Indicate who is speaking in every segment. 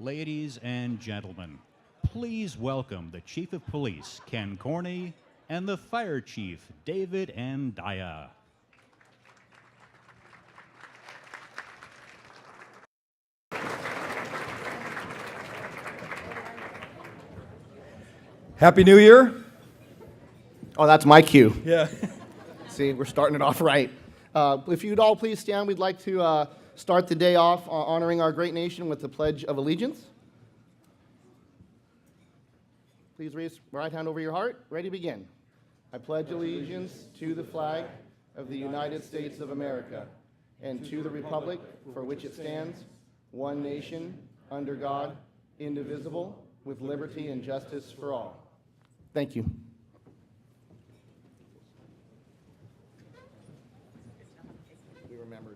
Speaker 1: Ladies and gentlemen, please welcome the Chief of Police, Ken Corney, and the Fire Chief, David Andaya.
Speaker 2: Happy New Year.
Speaker 3: Oh, that's my cue.
Speaker 2: Yeah.
Speaker 3: See, we're starting it off right. If you'd all please stand, we'd like to start the day off honoring our great nation with the Pledge of Allegiance. Please raise your right hand over your heart. Ready, begin. I pledge allegiance to the flag of the United States of America and to the republic for which it stands, one nation, under God, indivisible, with liberty and justice for all. Thank you. We remembered.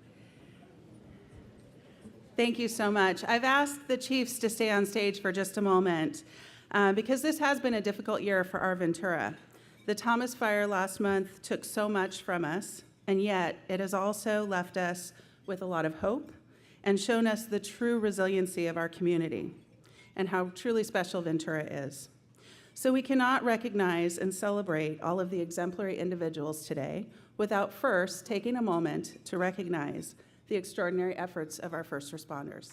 Speaker 4: Thank you so much. I've asked the chiefs to stay on stage for just a moment because this has been a difficult year for our Ventura. The Thomas Fire last month took so much from us, and yet it has also left us with a lot of hope and shown us the true resiliency of our community and how truly special Ventura is. So we cannot recognize and celebrate all of the exemplary individuals today without first taking a moment to recognize the extraordinary efforts of our first responders.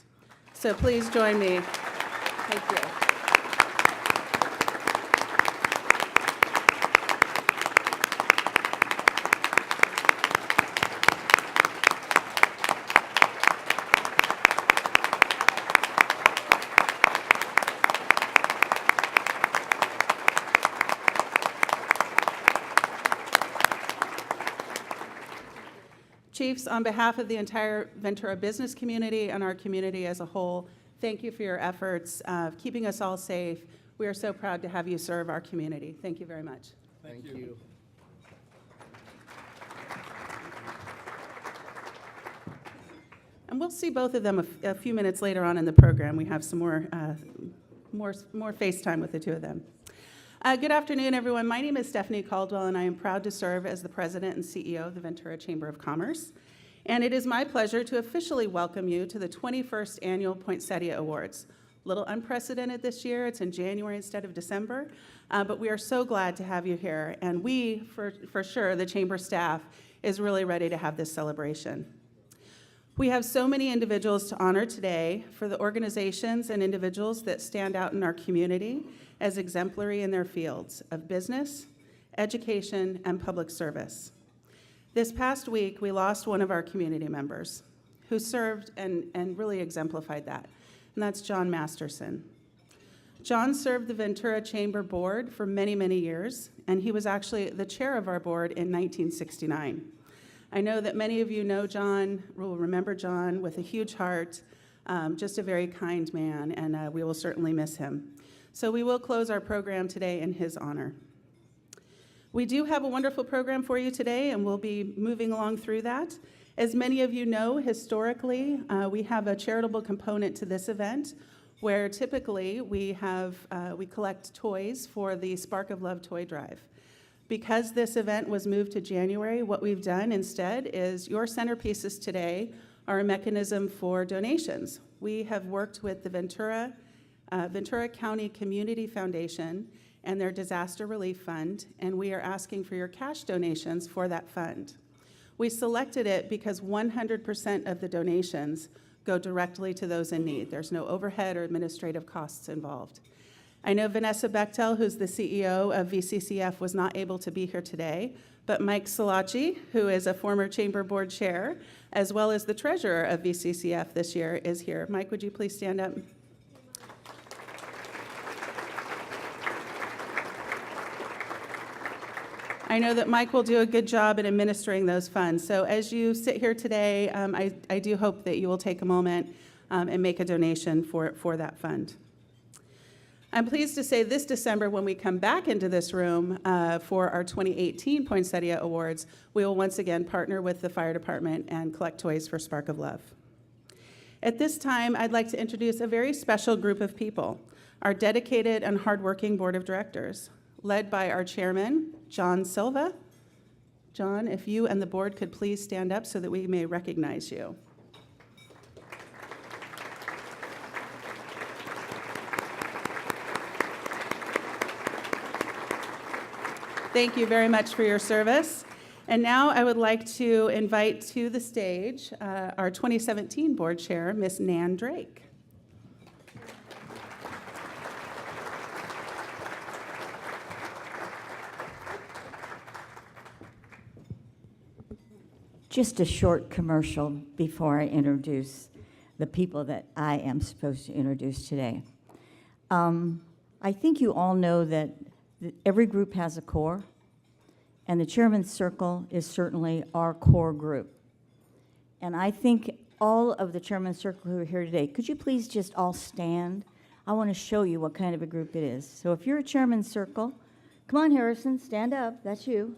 Speaker 4: So please join me. Thank you. Chiefs, on behalf of the entire Ventura business community and our community as a whole, thank you for your efforts of keeping us all safe. We are so proud to have you serve our community. Thank you very much.
Speaker 3: Thank you.
Speaker 4: And we'll see both of them a few minutes later on in the program. We have some more face time with the two of them. Good afternoon, everyone. My name is Stephanie Caldwell, and I am proud to serve as the President and CEO of the Ventura Chamber of Commerce. And it is my pleasure to officially welcome you to the 21st Annual Poinsettia Awards. A little unprecedented this year. It's in January instead of December. But we are so glad to have you here. And we, for sure, the Chamber staff, is really ready to have this celebration. We have so many individuals to honor today for the organizations and individuals that stand out in our community as exemplary in their fields of business, education, and public service. This past week, we lost one of our community members who served and really exemplified that, and that's John Masterson. John served the Ventura Chamber Board for many, many years, and he was actually the chair of our board in 1969. I know that many of you know John, will remember John with a huge heart, just a very kind man, and we will certainly miss him. So we will close our program today in his honor. We do have a wonderful program for you today, and we'll be moving along through that. As many of you know, historically, we have a charitable component to this event, where typically we collect toys for the Spark of Love toy drive. Because this event was moved to January, what we've done instead is your centerpieces today are a mechanism for donations. We have worked with the Ventura County Community Foundation and their Disaster Relief Fund, and we are asking for your cash donations for that fund. We selected it because 100% of the donations go directly to those in need. There's no overhead or administrative costs involved. I know Vanessa Bechtel, who's the CEO of VCCF, was not able to be here today, but Mike Salachi, who is a former Chamber Board Chair, as well as the Treasurer of VCCF this year, is here. Mike, would you please stand up? I know that Mike will do a good job in administering those funds. So as you sit here today, I do hope that you will take a moment and make a donation for that fund. I'm pleased to say this December, when we come back into this room for our 2018 Poinsettia Awards, we will once again partner with the fire department and collect toys for Spark of Love. At this time, I'd like to introduce a very special group of people, our dedicated and hardworking board of directors, led by our chairman, John Silva. John, if you and the board could please stand up so that we may recognize you. Thank you very much for your service. And now I would like to invite to the stage our 2017 board chair, Ms. Nan Drake.
Speaker 2: Just a short commercial before I introduce the people that I am supposed to introduce today. I think you all know that every group has a core, and the Chairman's Circle is certainly our core group. And I think all of the Chairman's Circle who are here today, could you please just all stand? I want to show you what kind of a group it is. So if you're a Chairman's Circle, come on, Harrison, stand up. That's you.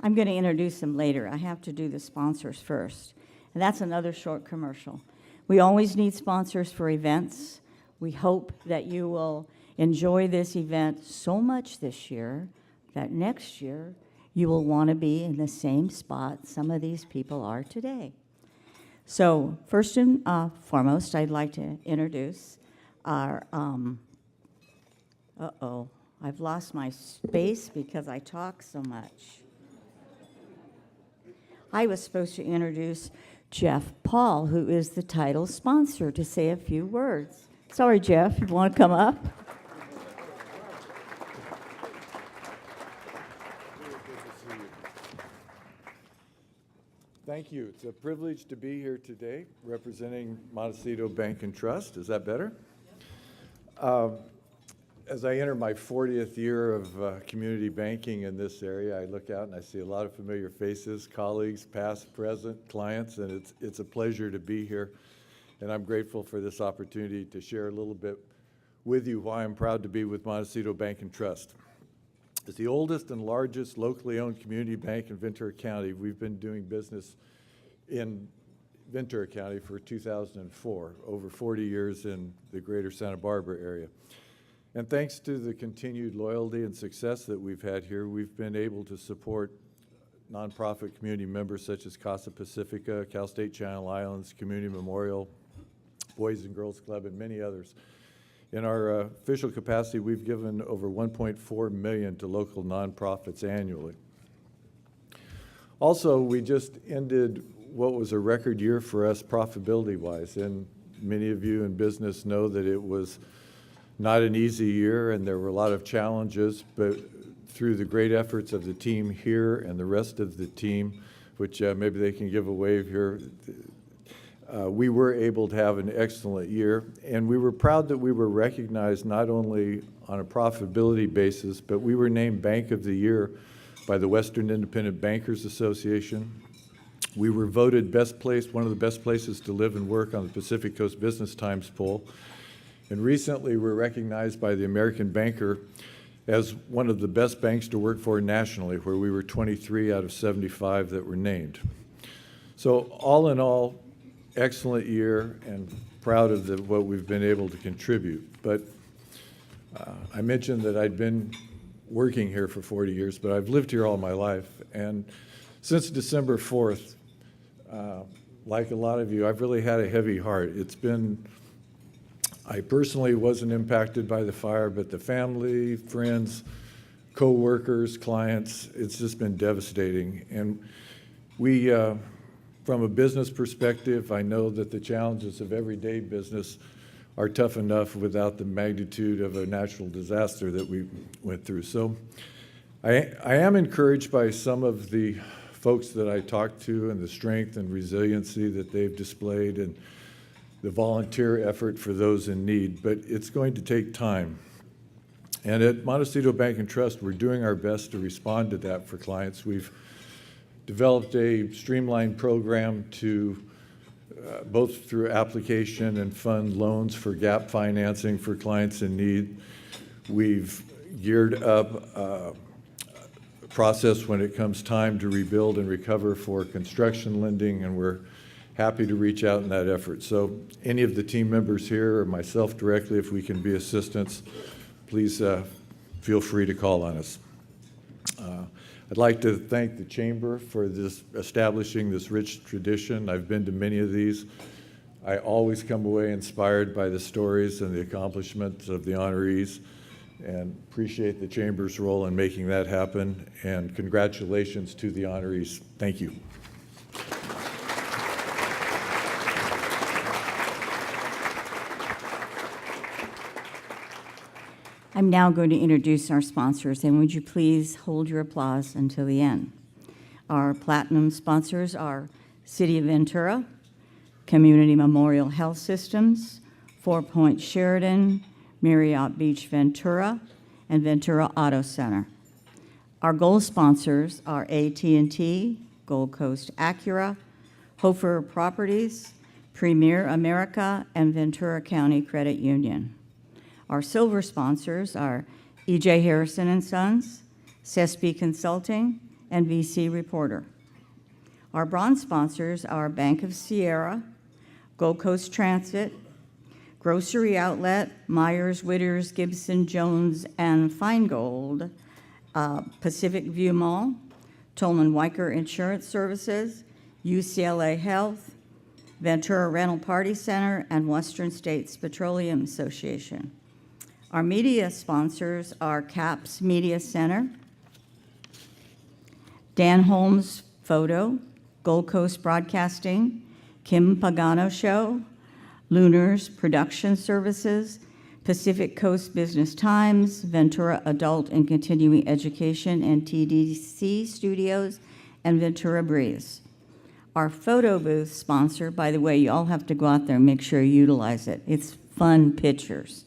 Speaker 2: I'm going to introduce them later. I have to do the sponsors first. And that's another short commercial. We always need sponsors for events. We hope that you will enjoy this event so much this year that next year you will want to be in the same spot some of these people are today. So first and foremost, I'd like to introduce our, I've lost my space because I talk so much. I was supposed to introduce Jeff Paul, who is the title sponsor, to say a few words. Sorry, Jeff, you want to come up?
Speaker 5: Thank you. It's a privilege to be here today representing Montecito Bank and Trust. Is that better? As I enter my 40th year of community banking in this area, I look out and I see a lot of familiar faces, colleagues, past, present, clients, and it's a pleasure to be here. And I'm grateful for this opportunity to share a little bit with you why I'm proud to be with Montecito Bank and Trust. As the oldest and largest locally owned community bank in Ventura County, we've been doing business in Ventura County for 2004, over 40 years in the greater Santa Barbara area. And thanks to the continued loyalty and success that we've had here, we've been able to support nonprofit community members such as Casa Pacifica, Cal State Channel Islands, Community Memorial, Boys and Girls Club, and many others. In our official capacity, we've given over $1.4 million to local nonprofits annually. Also, we just ended what was a record year for us profitability-wise, and many of you in business know that it was not an easy year, and there were a lot of challenges, but through the great efforts of the team here and the rest of the team, which maybe they can give a wave here, we were able to have an excellent year. And we were proud that we were recognized not only on a profitability basis, but we were named Bank of the Year by the Western Independent Bankers Association. We were voted best place, one of the best places to live and work on the Pacific Coast Business Times poll. And recently, we're recognized by the American Banker as one of the best banks to work for nationally, where we were 23 out of 75 that were named. So all in all, excellent year, and proud of what we've been able to contribute. But I mentioned that I'd been working here for 40 years, but I've lived here all my life. And since December 4th, like a lot of you, I've really had a heavy heart. I personally wasn't impacted by the fire, but the family, friends, co-workers, clients, it's just been devastating. And we, from a business perspective, I know that the challenges of everyday business are tough enough without the magnitude of a natural disaster that we went through. So I am encouraged by some of the folks that I talked to and the strength and resiliency that they've displayed and the volunteer effort for those in need, but it's going to take time. And at Montecito Bank and Trust, we're doing our best to respond to that for clients. We've developed a streamlined program to both through application and fund loans for gap financing for clients in need. We've geared up a process when it comes time to rebuild and recover for construction lending, and we're happy to reach out in that effort. So any of the team members here or myself directly, if we can be assistance, please feel free to call on us. I'd like to thank the Chamber for establishing this rich tradition. I've been to many of these. I always come away inspired by the stories and the accomplishments of the honorees, and appreciate the Chamber's role in making that happen. And congratulations to the honorees. Thank you.
Speaker 2: I'm now going to introduce our sponsors, and would you please hold your applause until the end. Our platinum sponsors are City of Ventura, Community Memorial Health Systems, 4 Point Sheridan, Marriott Beach Ventura, and Ventura Auto Center. Our gold sponsors are AT&T, Gold Coast Acura, Hofer Properties, Premier America, and Ventura County Credit Union. Our silver sponsors are E.J. Harrison & Sons, CESP Consulting, and VC Reporter. Our bronze sponsors are Bank of Sierra, Gold Coast Transit, Grocery Outlet, Myers, Witters, Gibson, Jones, and Feingold, Pacific View Mall, Tolman Weicker Insurance Services, UCLA Health, Ventura Rental Party Center, and Western States Petroleum Association. Our media sponsors are CAPS Media Center, Dan Holmes Photo, Gold Coast Broadcasting, Kim Pagano Show, Lunars Production Services, Pacific Coast Business Times, Ventura Adult and Continuing Education and TDC Studios, and Ventura Breeze. Our photo booth sponsor, by the way, you all have to go out there and make sure you utilize it. It's fun pictures.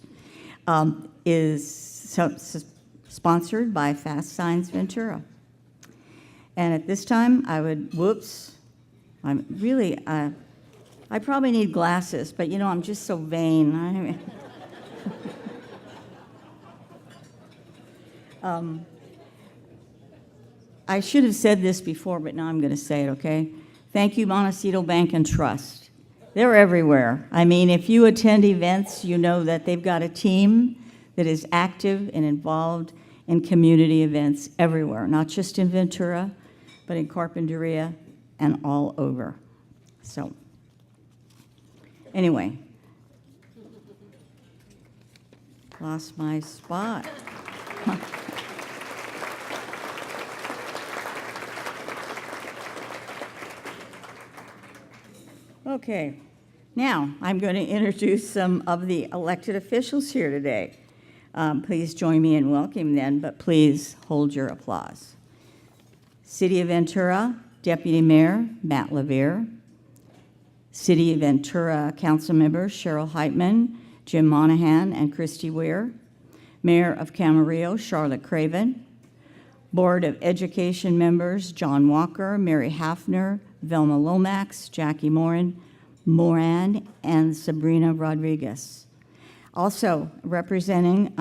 Speaker 2: Is sponsored by Fast Signs Ventura. And at this time, I probably need glasses, but you know, I'm just so vain. I should have said this before, but now I'm going to say it, okay? Thank you, Montecito Bank and Trust. They're everywhere. I mean, if you attend events, you know that they've got a team that is active and involved in community events everywhere, not just in Ventura, but in Carpinteria and all over. So, anyway, lost my spot. Okay, now I'm going to introduce some of the elected officials here today. Please join me in welcoming them, but please hold your applause. City of Ventura, Deputy Mayor Matt Levere. City of Ventura Council members Cheryl Heitman, Jim Monahan, and Christy Weir. Mayor of Camarillo, Charlotte Craven. Board of Education members John Walker, Mary Hafner, Velma Lomax, Jackie Moran, and Sabrina Rodriguez. Also representing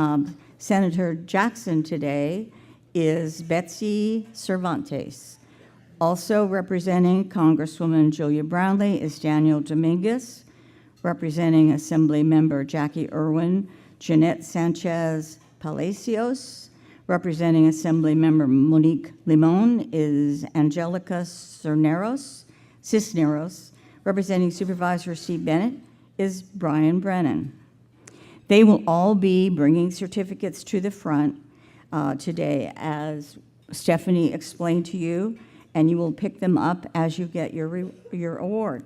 Speaker 2: Senator Jackson today is Betsy Cervantes. Also representing Congresswoman Julia Brownlee is Daniel Dominguez. Representing Assembly Member Jackie Irwin, Jeanette Sanchez Palacios. Representing Assembly Member Monique Limon is Angelica Cisneros. Representing Supervisor Steve Bennett is Brian Brennan. They will all be bringing certificates to the front today, as Stephanie explained to you, and you will pick them up as you get your award.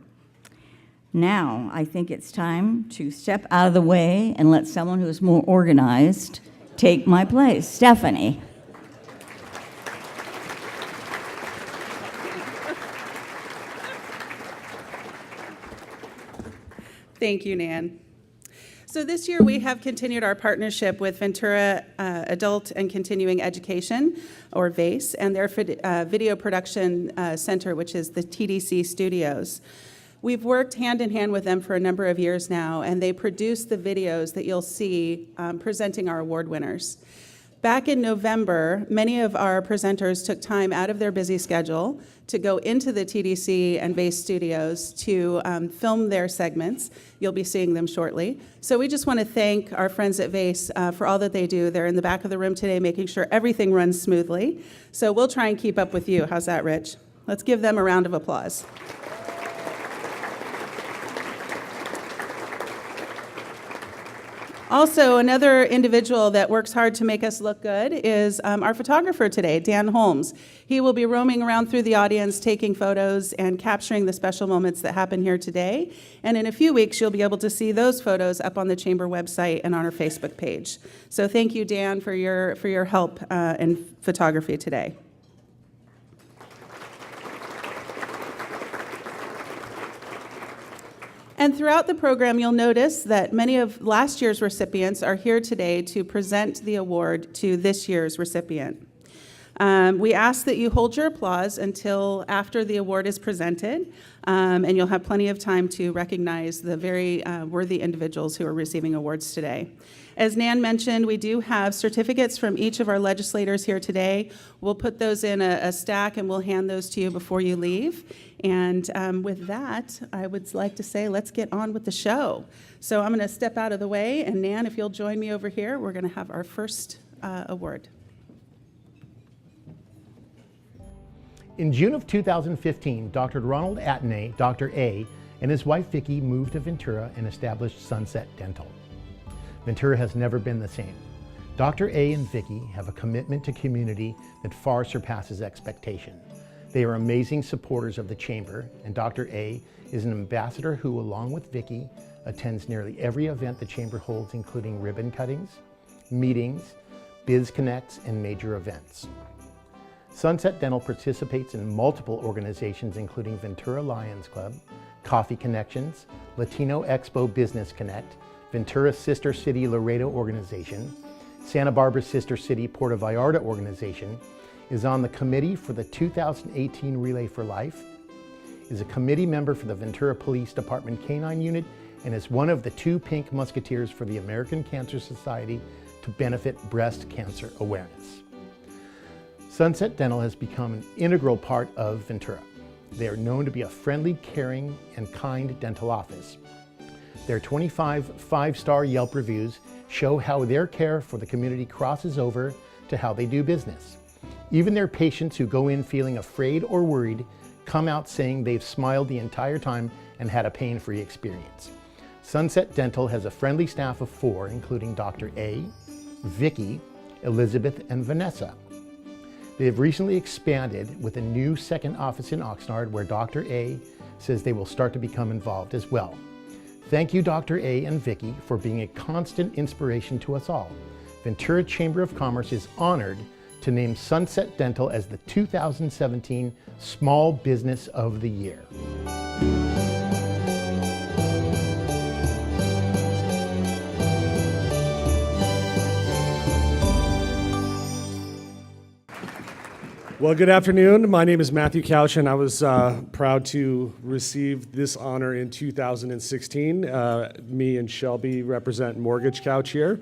Speaker 2: Now, I think it's time to step out of the way and let someone who is more organized take my place. Stephanie.
Speaker 4: Thank you, Nan. So this year we have continued our partnership with Ventura Adult and Continuing Education, or VACE, and their video production center, which is the TDC Studios. We've worked hand in hand with them for a number of years now, and they produce the videos that you'll see presenting our award winners. Back in November, many of our presenters took time out of their busy schedule to go into the TDC and VACE studios to film their segments. You'll be seeing them shortly. So we just want to thank our friends at VACE for all that they do. They're in the back of the room today making sure everything runs smoothly. So we'll try and keep up with you. How's that, Rich? Let's give them a round of applause. Also, another individual that works hard to make us look good is our photographer today, Dan Holmes. He will be roaming around through the audience, taking photos and capturing the special moments that happen here today. And in a few weeks, you'll be able to see those photos up on the Chamber website and on our Facebook page. So thank you, Dan, for your help in photography today. And throughout the program, you'll notice that many of last year's recipients are here today to present the award to this year's recipient. We ask that you hold your applause until after the award is presented, and you'll have plenty of time to recognize the very worthy individuals who are receiving awards today. As Nan mentioned, we do have certificates from each of our legislators here today. We'll put those in a stack and we'll hand those to you before you leave. And with that, I would like to say, let's get on with the show. So I'm going to step out of the way, and Nan, if you'll join me over here, we're going to have our first award.
Speaker 6: In June of 2015, Dr. Ronald Attenay, Dr. A, and his wife Vicki moved to Ventura and established Sunset Dental. Ventura has never been the same. Dr. A and Vicki have a commitment to community that far surpasses expectation. They are amazing supporters of the Chamber, and Dr. A is an ambassador who, along with Vicki, attends nearly every event the Chamber holds, including ribbon cuttings, meetings, Biz Connects, and major events. Sunset Dental participates in multiple organizations including Ventura Lions Club, Coffee Connections, Latino Expo Business Connect, Ventura Sister City Laredo Organization, Santa Barbara Sister City Puerto Vallarta Organization, is on the committee for the 2018 Relay for Life, is a committee member for the Ventura Police Department Canine Unit, and is one of the 2 Pink Musketeers for the American Cancer Society to benefit breast cancer awareness. Sunset Dental has become an integral part of Ventura. They are known to be a friendly, caring, and kind dental office. Their 25 five-star Yelp reviews show how their care for the community crosses over to how they do business. Even their patients who go in feeling afraid or worried come out saying they've smiled the entire time and had a pain-free experience. Sunset Dental has a friendly staff of 4, including Dr. A, Vicki, Elizabeth, and Vanessa. They have recently expanded with a new second office in Oxnard where Dr. A says they will start to become involved as well. Thank you, Dr. A and Vicki, for being a constant inspiration to us all. Ventura Chamber of Commerce is honored to name Sunset Dental as the 2017 Small Business of the Year.
Speaker 7: Well, good afternoon. My name is Matthew Couch, and I was proud to receive this honor in 2016. Me and Shelby represent Mortgage Couch here.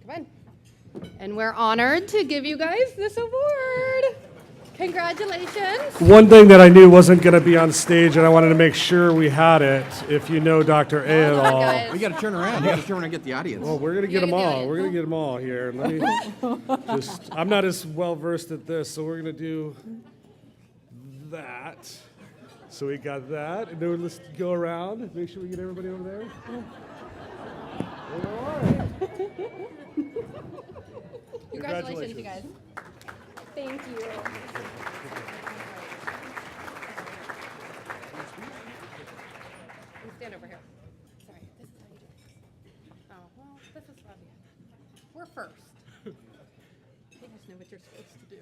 Speaker 8: Come on. And we're honored to give you guys this award. Congratulations.
Speaker 7: One thing that I knew wasn't going to be on stage, and I wanted to make sure we had it, if you know Dr. A at all.
Speaker 9: We got to turn around. We got to turn around and get the audience.
Speaker 7: Well, we're going to get them all. We're going to get them all here. Let me I'm not as well versed at this, so we're going to do that. So we got that. And then let's go around. Make sure we get everybody over there. All right.
Speaker 8: Congratulations, you guys. Thank you. Stand over here. Sorry, this is how you do it. Oh, well, this is how we're first. You guys know what you're supposed to do.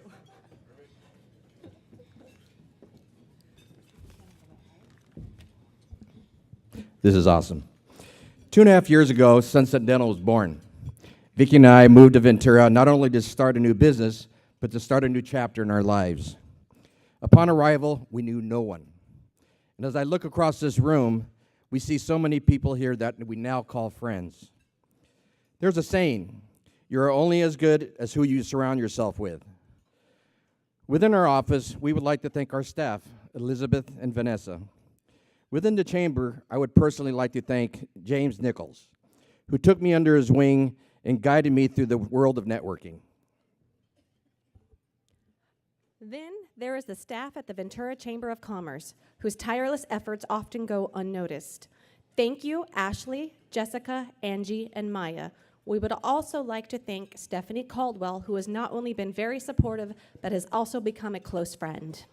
Speaker 9: This is awesome. 2.5 years ago, Sunset Dental was born. Vicki and I moved to Ventura not only to start a new business, but to start a new chapter in our lives. Upon arrival, we knew no one. And as I look across this room, we see so many people here that we now call friends. There's a saying, You are only as good as who you surround yourself with. Within our office, we would like to thank our staff, Elizabeth and Vanessa. Within the chamber, I would personally like to thank James Nichols, who took me under his wing and guided me through the world of networking.
Speaker 10: Then there is the staff at the Ventura Chamber of Commerce, whose tireless efforts often go unnoticed. Thank you, Ashley, Jessica, Angie, and Maya. We would also like to thank Stephanie Caldwell, who has not only been very supportive, but has also become a close friend.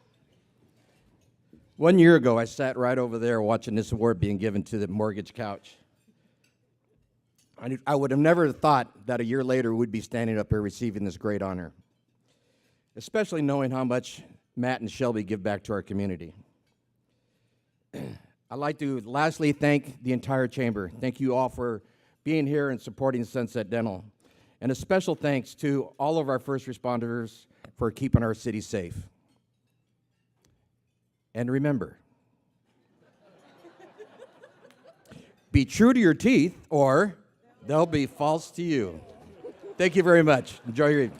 Speaker 9: 1 year ago, I sat right over there watching this award being given to the mortgage couch. I would have never thought that a year later we'd be standing up here receiving this great honor, especially knowing how much Matt and Shelby give back to our community. I'd like to lastly thank the entire chamber. Thank you all for being here and supporting Sunset Dental. And a special thanks to all of our first responders for keeping our city safe. And remember, be true to your teeth or they'll be false to you. Thank you very much. Enjoy your evening.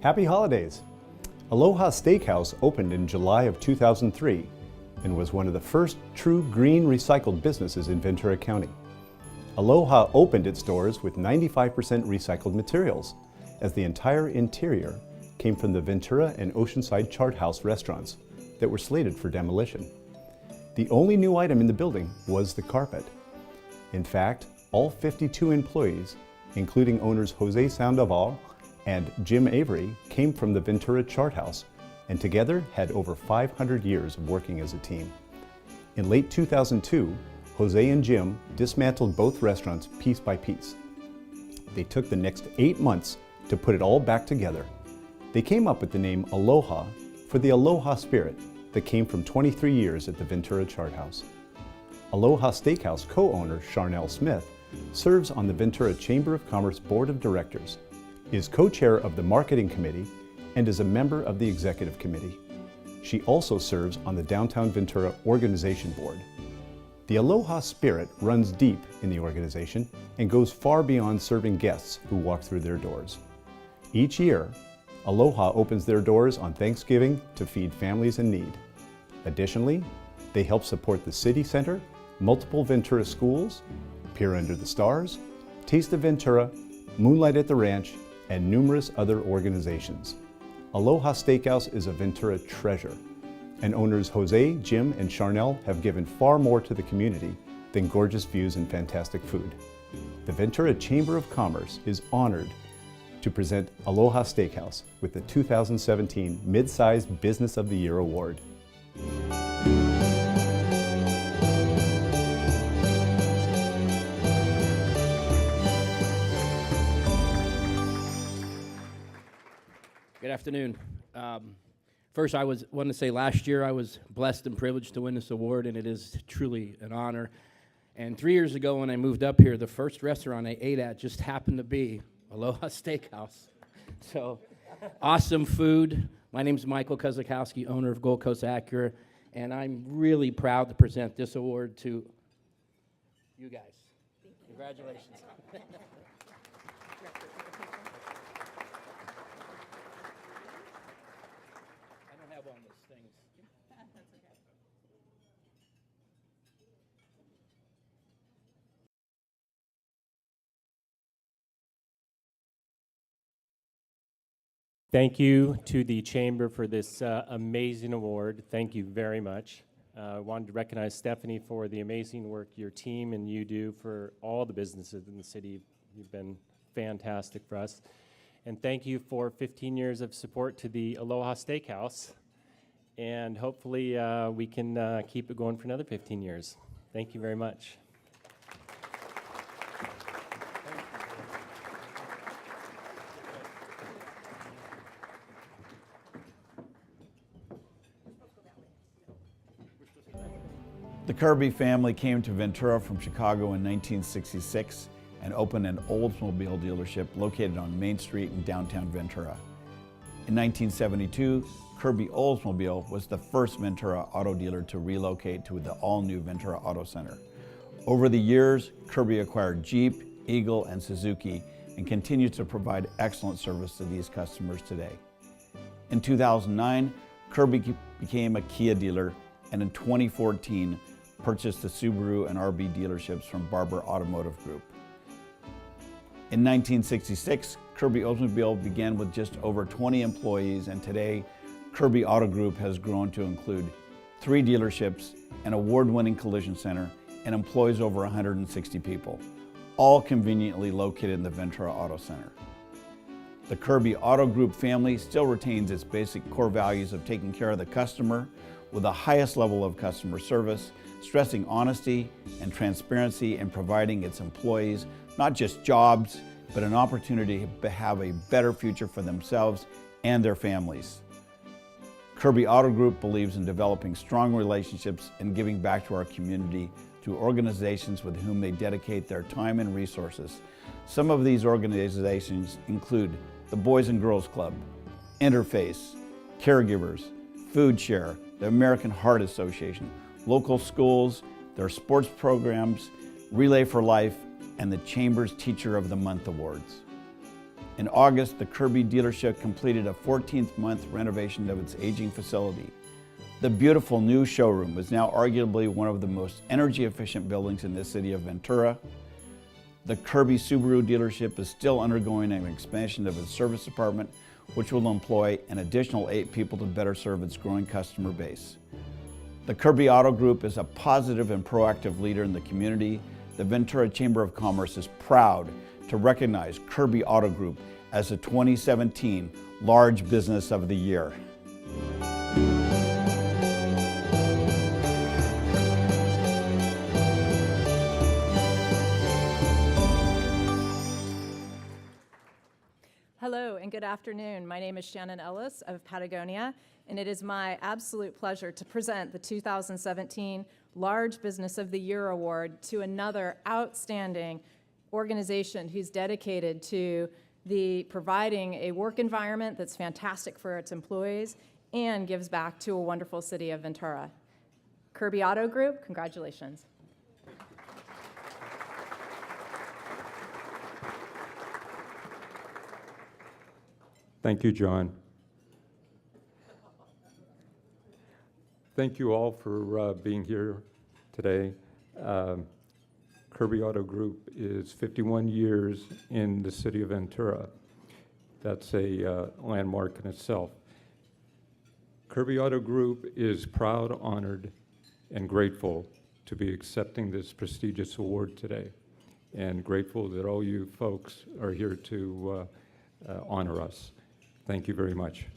Speaker 11: Happy holidays! Aloha Steakhouse opened in July of 2003 and was one of the first true green recycled businesses in Ventura County. Aloha opened its doors with 95% recycled materials, as the entire interior came from the Ventura and Oceanside Chart House restaurants that were slated for demolition. The only new item in the building was the carpet. In fact, all 52 employees, including owners Jose Sandoval and Jim Avery, came from the Ventura Chart House and together had over 500 years of working as a team. In late 2002, Jose and Jim dismantled both restaurants piece by piece. They took the next 8 months to put it all back together. They came up with the name Aloha for the Aloha spirit that came from 23 years at the Ventura Chart House. Aloha Steakhouse co-owner Charnel Smith serves on the Ventura Chamber of Commerce Board of Directors, is co-chair of the Marketing Committee, and is a member of the Executive Committee. She also serves on the Downtown Ventura Organization Board. The Aloha spirit runs deep in the organization and goes far beyond serving guests who walk through their doors. Each year, Aloha opens their doors on Thanksgiving to feed families in need. Additionally, they help support the City Center, multiple Ventura schools, Pier Under the Stars, Taste of Ventura, Moonlight at the Ranch, and numerous other organizations. Aloha Steakhouse is a Ventura treasure, and owners Jose, Jim, and Charnel have given far more to the community than gorgeous views and fantastic food. The Ventura Chamber of Commerce is honored to present Aloha Steakhouse with the 2017 Mid-Sized Business of the Year Award.
Speaker 12: Good afternoon. First, I want to say last year I was blessed and privileged to win this award, and it is truly an honor. And 3 years ago when I moved up here, the first restaurant I ate at just happened to be Aloha Steakhouse. So, awesome food. My name is Michael Kozakowski, owner of Gold Coast Acura, and I'm really proud to present this award to you guys. Congratulations.
Speaker 13: Thank you to the Chamber for this amazing award. Thank you very much. I wanted to recognize Stephanie for the amazing work your team and you do for all the businesses in the city. You've been fantastic for us. And thank you for 15 years of support to the Aloha Steakhouse. And hopefully we can keep it going for another 15 years. Thank you very much.
Speaker 14: The Kirby family came to Ventura from Chicago in 1966 and opened an Oldsmobile dealership located on Main Street in downtown Ventura. In 1972, Kirby Oldsmobile was the first Ventura auto dealer to relocate to the all-new Ventura Auto Center. Over the years, Kirby acquired Jeep, Eagle, and Suzuki and continues to provide excellent service to these customers today. In 2009, Kirby became a Kia dealer, and in 2014, purchased the Subaru and RB dealerships from Barber Automotive Group. In 1966, Kirby Oldsmobile began with just over 20 employees, and today, Kirby Auto Group has grown to include 3 dealerships, an award-winning collision center, and employs over 160 people, all conveniently located in the Ventura Auto Center. The Kirby Auto Group family still retains its basic core values of taking care of the customer with the highest level of customer service, stressing honesty and transparency, and providing its employees not just jobs, but an opportunity to have a better future for themselves and their families. Kirby Auto Group believes in developing strong relationships and giving back to our community through organizations with whom they dedicate their time and resources. Some of these organizations include the Boys and Girls Club, Interface, Caregivers, Food Share, the American Heart Association, local schools, their sports programs, Relay for Life, and the Chamber's Teacher of the Month Awards. In August, the Kirby dealership completed a 14th-month renovation of its aging facility. The beautiful new showroom is now arguably one of the most energy-efficient buildings in the city of Ventura. The Kirby Subaru dealership is still undergoing an expansion of its service department, which will employ an additional 8 people to better serve its growing customer base. The Kirby Auto Group is a positive and proactive leader in the community. The Ventura Chamber of Commerce is proud to recognize Kirby Auto Group as the 2017 Large Business of the Year.
Speaker 15: Hello and good afternoon. My name is Shannon Ellis of Patagonia, and it is my absolute pleasure to present the 2017 Large Business of the Year Award to another outstanding organization who's dedicated to providing a work environment that's fantastic for its employees and gives back to a wonderful city of Ventura. Kirby Auto Group, congratulations.
Speaker 16: Thank you, John. Thank you all for being here today. Kirby Auto Group is 51 years in the city of Ventura. That's a landmark in itself. Kirby Auto Group is proud, honored, and grateful to be accepting this prestigious award today, and grateful that all you folks are here to honor us. Thank you very much.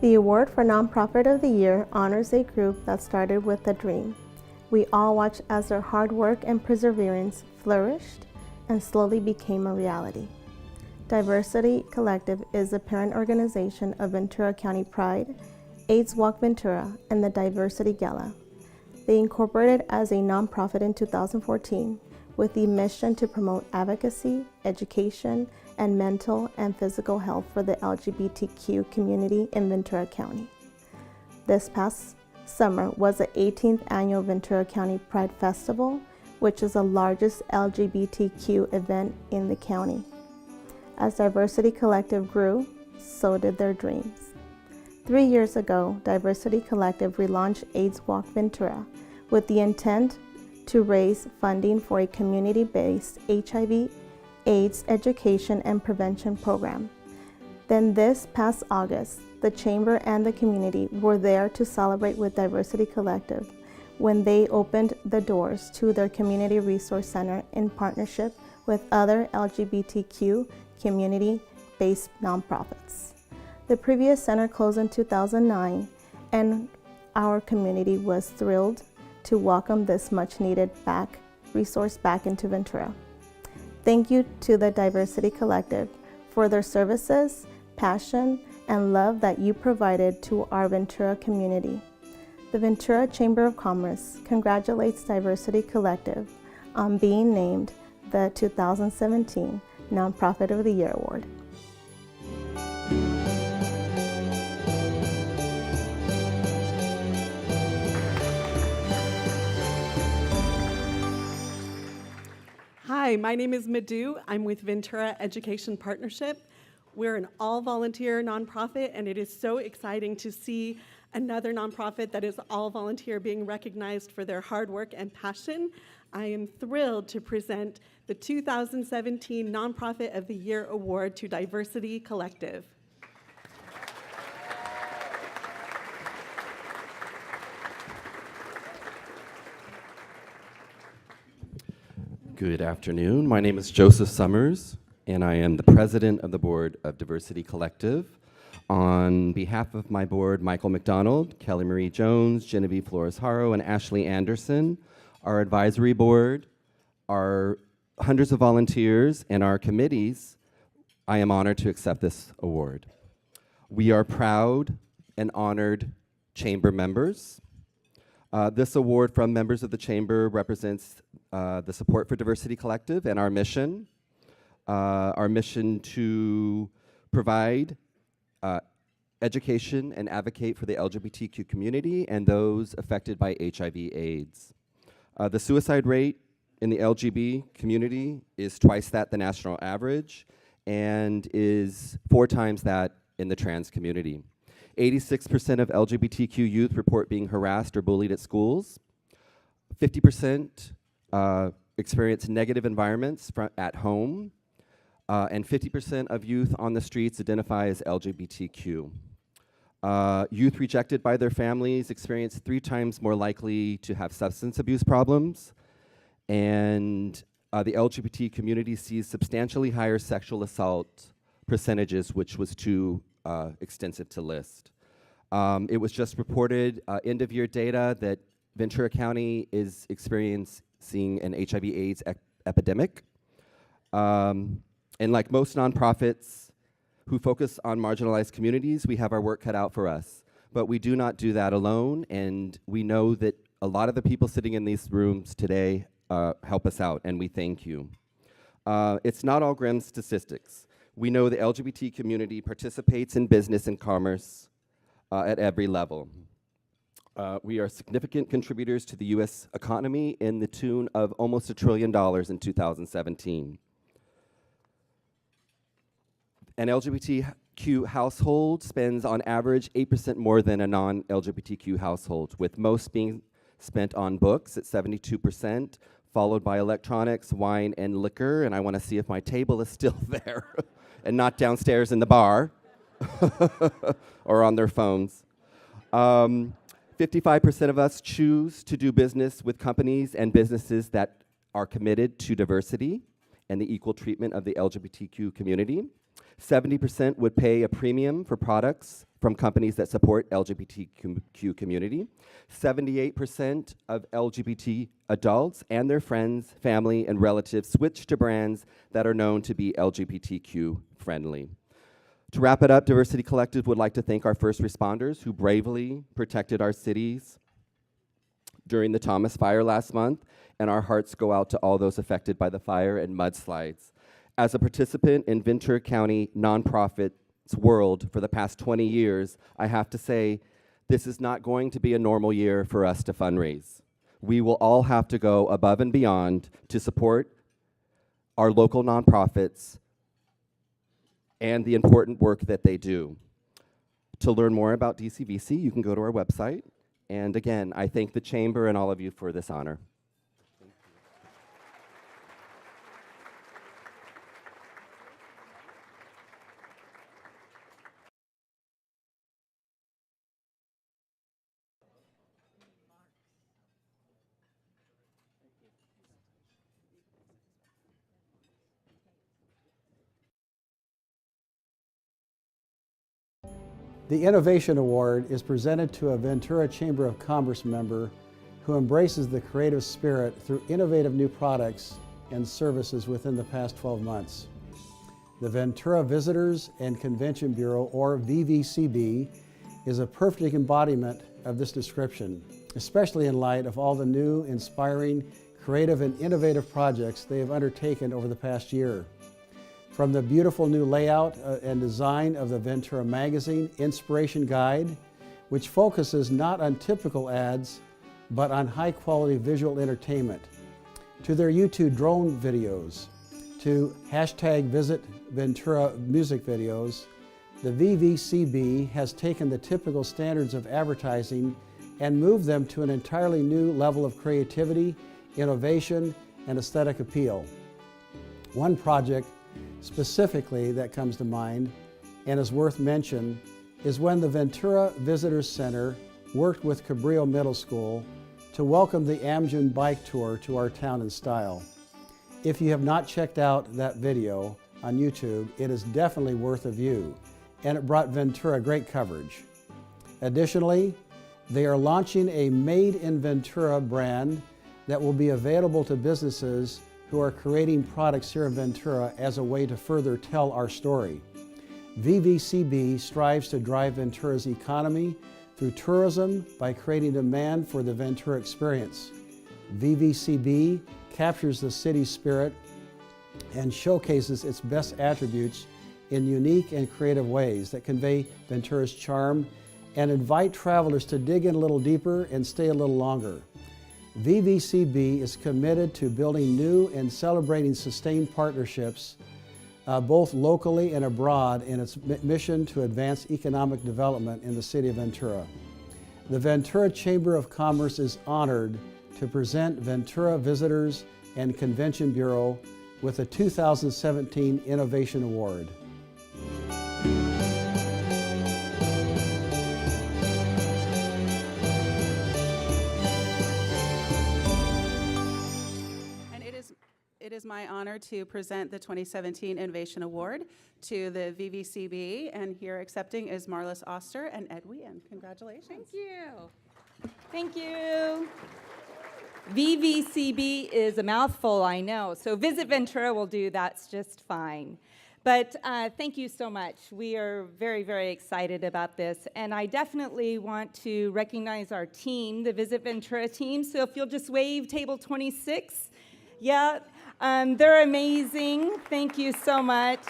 Speaker 17: The award for Nonprofit of the Year honors a group that started with a dream. We all watched as their hard work and perseverance flourished and slowly became a reality. Diversity Collective is the parent organization of Ventura County Pride, AIDS Walk Ventura, and the Diversity Gala. They incorporated as a nonprofit in 2014 with the mission to promote advocacy, education, and mental and physical health for the LGBTQ community in Ventura County. This past summer was the 18th annual Ventura County Pride Festival, which is the largest LGBTQ event in the county. As Diversity Collective grew, so did their dreams. 3 years ago, Diversity Collective relaunched AIDS Walk Ventura with the intent to raise funding for a community-based HIV, AIDS education and prevention program. Then this past August, the Chamber and the community were there to celebrate with Diversity Collective when they opened the doors to their Community Resource Center in partnership with other LGBTQ community-based nonprofits. The previous center closed in 2009, and our community was thrilled to welcome this much-needed resource back into Ventura. Thank you to the Diversity Collective for their services, passion, and love that you provided to our Ventura community. The Ventura Chamber of Commerce congratulates Diversity Collective on being named the 2017 Nonprofit of the Year Award.
Speaker 18: Hi, my name is Madhu. I'm with Ventura Education Partnership. We're an all-volunteer nonprofit, and it is so exciting to see another nonprofit that is all-volunteer being recognized for their hard work and passion. I am thrilled to present the 2017 Nonprofit of the Year Award to Diversity Collective.
Speaker 19: Good afternoon. My name is Joseph Summers, and I am the president of the board of Diversity Collective. On behalf of my board, Michael McDonald, Kelly Marie Jones, Genevieve Flores-Haro, and Ashley Anderson, our advisory board, our hundreds of volunteers, and our committees, I am honored to accept this award. We are proud and honored chamber members. This award from members of the chamber represents the support for Diversity Collective and our mission to provide education and advocate for the LGBTQ community and those affected by HIV/AIDS. The suicide rate in the LGB community is twice that the national average and is 4 times that in the trans community. 86% of LGBTQ youth report being harassed or bullied at schools. 50% experience negative environments at home. And 50% of youth on the streets identify as LGBTQ. Youth rejected by their families experience 3 times more likely to have substance abuse problems. And the LGBT community sees substantially higher sexual assault percentages, which was too extensive to list. It was just reported end-of-year data that Ventura County is experiencing an HIV/AIDS epidemic. And like most nonprofits who focus on marginalized communities, we have our work cut out for us. But we do not do that alone, and we know that a lot of the people sitting in these rooms today help us out, and we thank you. It's not all grim statistics. We know the LGBT community participates in business and commerce at every level. We are significant contributors to the US economy in the tune of almost $1 trillion in 2017. An LGBTQ household spends on average 8% more than a non-LGBTQ household, with most being spent on books at 72%, followed by electronics, wine, and liquor. And I want to see if my table is still there and not downstairs in the bar or on their phones. 55% of us choose to do business with companies and businesses that are committed to diversity and the equal treatment of the LGBTQ community. 70% would pay a premium for products from companies that support LGBTQ community. 78% of LGBT adults and their friends, family, and relatives switch to brands that are known to be LGBTQ friendly. To wrap it up, Diversity Collective would like to thank our first responders who bravely protected our cities during the Thomas Fire last month, and our hearts go out to all those affected by the fire and mudslides. As a participant in Ventura County nonprofit's world for the past 20 years, I have to say, this is not going to be a normal year for us to fundraise. We will all have to go above and beyond to support our local nonprofits and the important work that they do. To learn more about DCVC, you can go to our website. And again, I thank the Chamber and all of you for this honor.
Speaker 20: The Innovation Award is presented to a Ventura Chamber of Commerce member who embraces the creative spirit through innovative new products and services within the past 12 months. The Ventura Visitors and Convention Bureau, or VVCB, is a perfect embodiment of this description, especially in light of all the new, inspiring, creative, and innovative projects they have undertaken over the past year. From the beautiful new layout and design of the Ventura Magazine Inspiration Guide, which focuses not on typical ads, but on high-quality visual entertainment, to their YouTube drone videos, to #Visit Ventura music videos, the VVCB has taken the typical standards of advertising and moved them to an entirely new level of creativity, innovation, and aesthetic appeal. One project specifically that comes to mind and is worth mention is when the Ventura Visitors Center worked with Cabrillo Middle School to welcome the Amjun bike tour to our town in style. If you have not checked out that video on YouTube, it is definitely worth a view, and it brought Ventura great coverage. Additionally, they are launching a Made in Ventura brand that will be available to businesses who are creating products here in Ventura as a way to further tell our story. VVCB strives to drive Ventura's economy through tourism by creating demand for the Ventura experience. VVCB captures the city's spirit and showcases its best attributes in unique and creative ways that convey Ventura's charm and invite travelers to dig in a little deeper and stay a little longer. VVCB is committed to building new and celebrating sustained partnerships both locally and abroad in its mission to advance economic development in the city of Ventura. The Ventura Chamber of Commerce is honored to present Ventura Visitors and Convention Bureau with the 2017 Innovation Award.
Speaker 4: It is my honor to present the 2017 Innovation Award to the VVCB, and here accepting is Marlis Oster and Ed Wien. Congratulations.
Speaker 21: Thank you. Thank you. VVCB is a mouthful, I know, so Visit Ventura will do, that's just fine. But thank you so much. We are very, very excited about this, and I definitely want to recognize our team, the Visit Ventura team, so if you'll just wave table 26. Yeah. They're amazing. Thank you so much.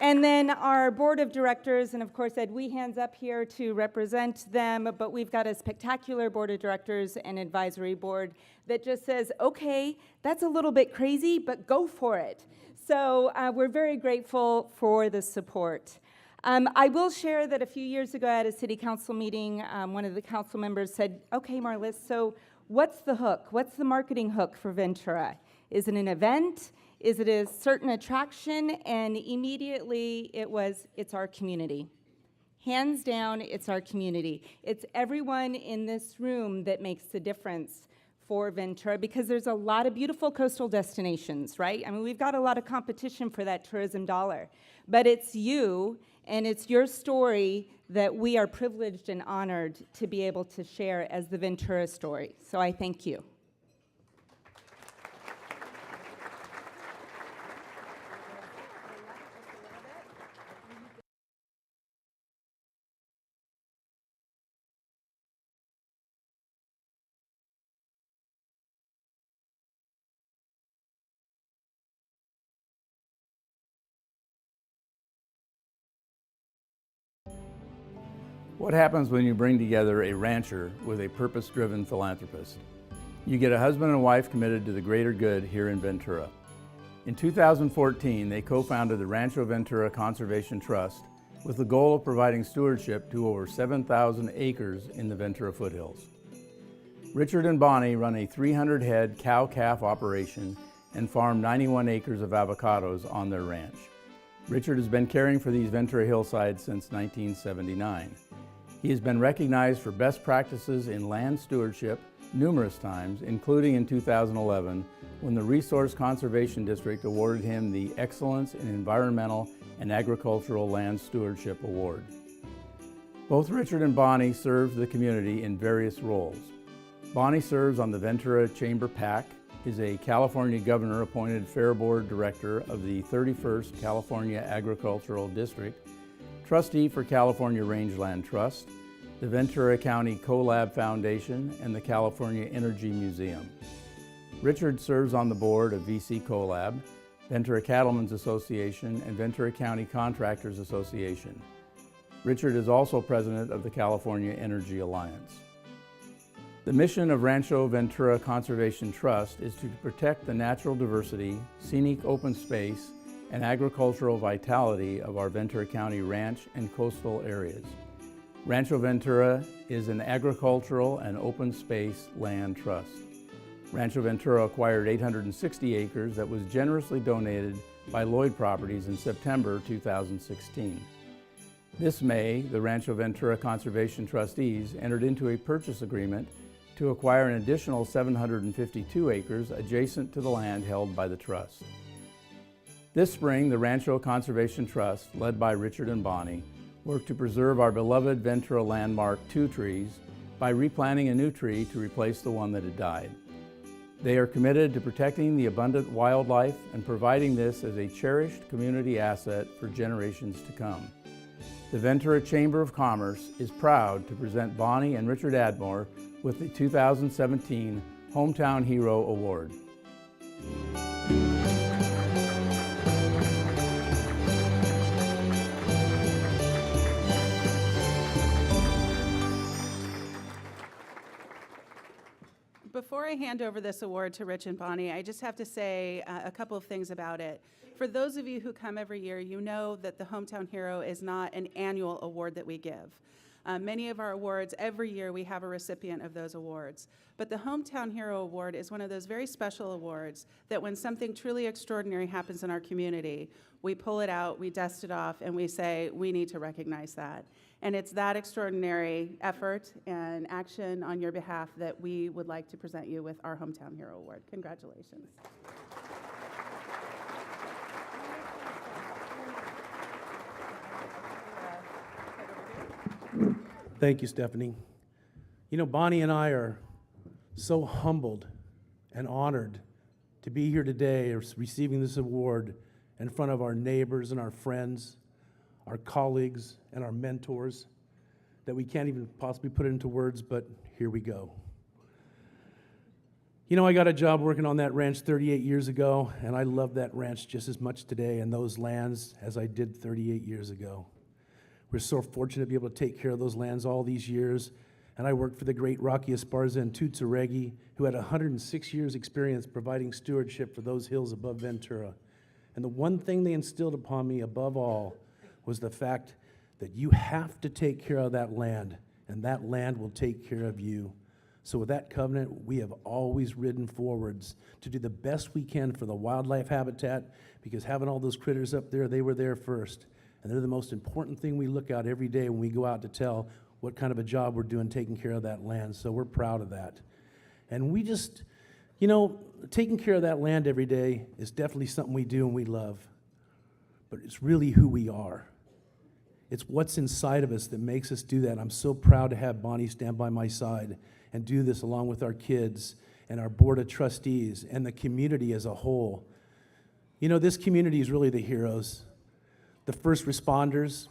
Speaker 21: And then our board of directors, and of course Ed Weehan's up here to represent them, but we've got a spectacular board of directors and advisory board that just says, okay, that's a little bit crazy, but go for it. So we're very grateful for the support. I will share that a few years ago at a city council meeting, one of the council members said, okay, Marlis, so what's the hook? What's the marketing hook for Ventura? Is it an event? Is it a certain attraction? And immediately it's our community. Hands down, it's our community. It's everyone in this room that makes the difference for Ventura, because there's a lot of beautiful coastal destinations, right? I mean, we've got a lot of competition for that tourism dollar, but it's you and it's your story that we are privileged and honored to be able to share as the Ventura story. So I thank you.
Speaker 14: What happens when you bring together a rancher with a purpose-driven philanthropist? You get a husband and wife committed to the greater good here in Ventura. In 2014, they co-founded the Rancho Ventura Conservation Trust with the goal of providing stewardship to over 7,000 acres in the Ventura foothills. Richard and Bonnie run a 300-head cow-calf operation and farm 91 acres of avocados on their ranch. Richard has been caring for these Ventura hillsides since 1979. He has been recognized for best practices in land stewardship numerous times, including in 2011, when the Resource Conservation District awarded him the Excellence in Environmental and Agricultural Land Stewardship Award.
Speaker 1: Both Richard and Bonnie serve the community in various roles. Bonnie serves on the Ventura Chamber PAC, is a California governor-appointed Fair Board Director of the 31st California Agricultural District, trustee for California Rangeland Trust, the Ventura County CoLab Foundation, and the California Energy Museum. Richard serves on the board of VACE CoLab, Ventura Cattlemen's Association, and Ventura County Contractors Association. Richard is also president of the California Energy Alliance. The mission of Rancho Ventura Conservation Trust is to protect the natural diversity, scenic open space, and agricultural vitality of our Ventura County ranch and coastal areas. Rancho Ventura is an agricultural and open space land trust. Rancho Ventura acquired 860 acres that was generously donated by Lloyd Properties in September 2016. This May, the Rancho Ventura Conservation Trustees entered into a purchase agreement to acquire an additional 752 acres adjacent to the land held by the trust. This spring, the Rancho Conservation Trust, led by Richard and Bonnie, worked to preserve our beloved Ventura landmark 2 trees by replanting a new tree to replace the one that had died. They are committed to protecting the abundant wildlife and providing this as a cherished community asset for generations to come. The Ventura Chamber of Commerce is proud to present Bonnie and Richard Admore with the 2017 Hometown Hero Award.
Speaker 4: Before I hand over this award to Rich and Bonnie, I just have to say a couple of things about it. For those of you who come every year, you know that the Hometown Hero is not an annual award that we give. Many of our awards, every year we have a recipient of those awards. But the Hometown Hero Award is one of those very special awards that when something truly extraordinary happens in our community, we pull it out, we dust it off, and we say, we need to recognize that. And it's that extraordinary effort and action on your behalf that we would like to present you with our Hometown Hero Award. Congratulations.
Speaker 22: Thank you, Stephanie. You know, Bonnie and I are so humbled and honored to be here today receiving this award in front of our neighbors and our friends, our colleagues and our mentors, that we can't even possibly put it into words, but here we go. You know, I got a job working on that ranch 38 years ago, and I love that ranch just as much today and those lands as I did 38 years ago. We're so fortunate to be able to take care of those lands all these years. And I worked for the great Rocky Esparza and Toots Aregi, who had 106 years experience providing stewardship for those hills above Ventura. And the one thing they instilled upon me above all was the fact that you have to take care of that land, and that land will take care of you. So with that covenant, we have always ridden forwards to do the best we can for the wildlife habitat, because having all those critters up there, they were there first. And they're the most important thing we look at every day when we go out to tell what kind of a job we're doing taking care of that land. So we're proud of that. And we just, you know, taking care of that land every day is definitely something we do and we love. But it's really who we are. It's what's inside of us that makes us do that. I'm so proud to have Bonnie stand by my side and do this along with our kids and our board of trustees and the community as a whole. You know, this community is really the heroes. The first responders,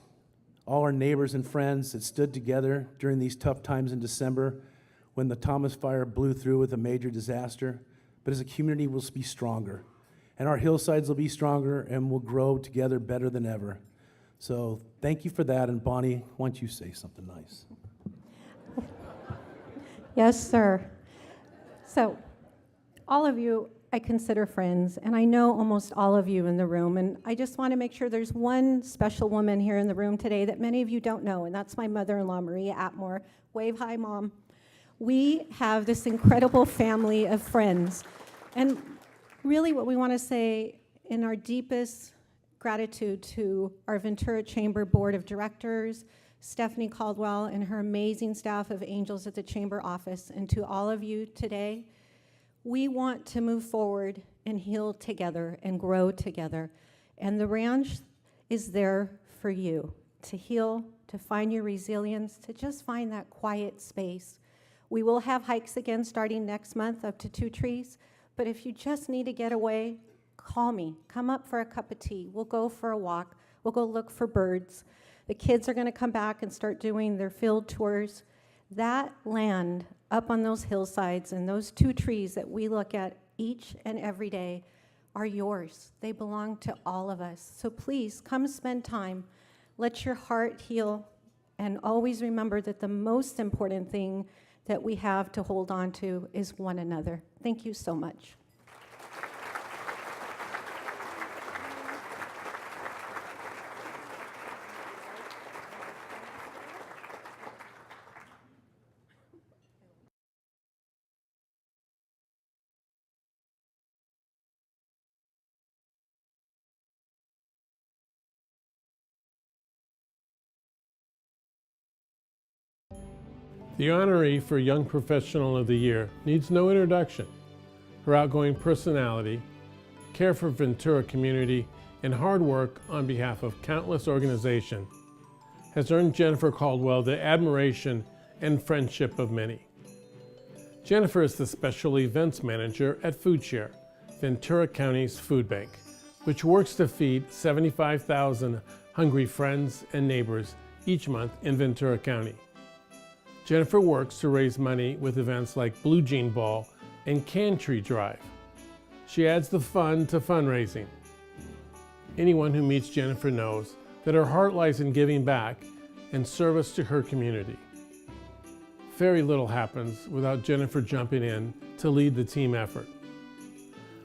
Speaker 22: all our neighbors and friends that stood together during these tough times in December when the Thomas Fire blew through with a major disaster. But as a community, we'll be stronger. And our hillsides will be stronger and we'll grow together better than ever. So thank you for that. And Bonnie, why don't you say something nice?
Speaker 23: Yes, sir. So all of you I consider friends, and I know almost all of you in the room, and I just want to make sure there's one special woman here in the room today that many of you don't know, and that's my mother-in-law, Maria Atmore. Wave hi, Mom. We have this incredible family of friends, and really what we want to say in our deepest gratitude to our Ventura Chamber Board of Directors, Stephanie Caldwell and her amazing staff of angels at the Chamber office, and to all of you today. We want to move forward and heal together and grow together. And the ranch is there for you. to heal, to find your resilience, to just find that quiet space. We will have hikes again starting next month, up to 2 trees. But if you just need to get away, call me. Come up for a cup of tea. We'll go for a walk. We'll go look for birds. The kids are going to come back and start doing their field tours. That land up on those hillsides and those 2 trees that we look at each and every day are yours. They belong to all of us. So please come spend time. Let your heart heal. And always remember that the most important thing that we have to hold on to is one another. Thank you so much.
Speaker 2: The honoree for Young Professional of the Year needs no introduction. Her outgoing personality, care for Ventura community, and hard work on behalf of countless organizations has earned Jennifer Caldwell the admiration and friendship of many. Jennifer is the Special Events Manager at FoodShare, Ventura County's food bank, which works to feed 75,000 hungry friends and neighbors each month in Ventura County. Jennifer works to raise money with events like Blue Jean Ball and Can Tree Drive. She adds the fun to fundraising. Anyone who meets Jennifer knows that her heart lies in giving back and service to her community. Very little happens without Jennifer jumping in to lead the team effort.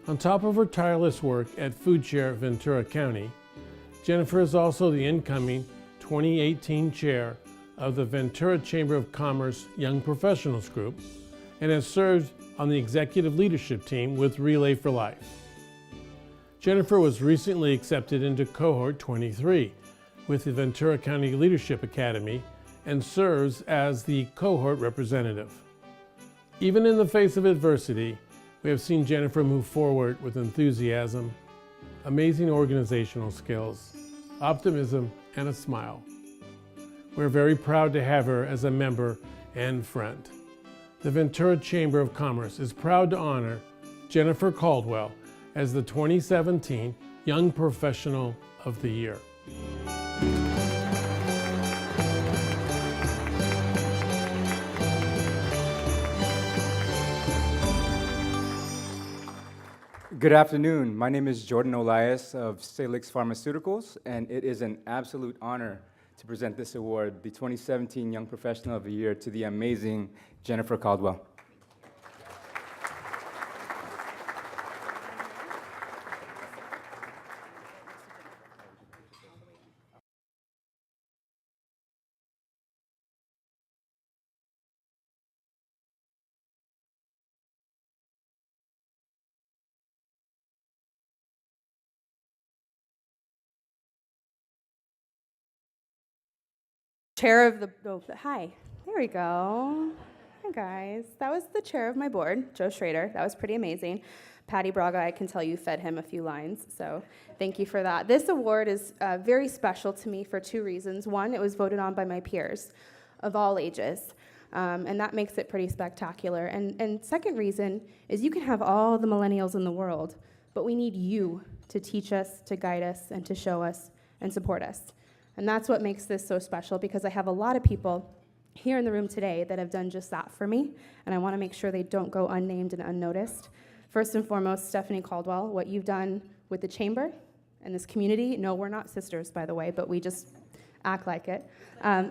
Speaker 2: On top of her tireless work at FoodShare Ventura County, Jennifer is also the incoming 2018 chair of the Ventura Chamber of Commerce Young Professionals Group and has served on the executive leadership team with Relay for Life. Jennifer was recently accepted into Cohort 23 with the Ventura County Leadership Academy and serves as the cohort representative. Even in the face of adversity, we have seen Jennifer move forward with enthusiasm, amazing organizational skills, optimism, and a smile. We're very proud to have her as a member and friend. The Ventura Chamber of Commerce is proud to honor Jennifer Caldwell as the 2017 Young Professional of the Year.
Speaker 3: Good afternoon. My name is Jordan Olias of Salix Pharmaceuticals, and it is an absolute honor to present this award, the 2017 Young Professional of the Year, to the amazing Jennifer Caldwell.
Speaker 5: Chair of hi, there we go. Hi guys, that was the chair of my board, Joe Schrader. That was pretty amazing. Patty Braga, I can tell you fed him a few lines, so thank you for that. This award is very special to me for 2 reasons. One, it was voted on by my peers of all ages, and that makes it pretty spectacular. And second reason is you can have all the millennials in the world, but we need you to teach us, to guide us, and to show us and support us. And that's what makes this so special, because I have a lot of people here in the room today that have done just that for me, and I want to make sure they don't go unnamed and unnoticed. First and foremost, Stephanie Caldwell, what you've done with the chamber and this community. No, we're not sisters, by the way, but we just act like it. Has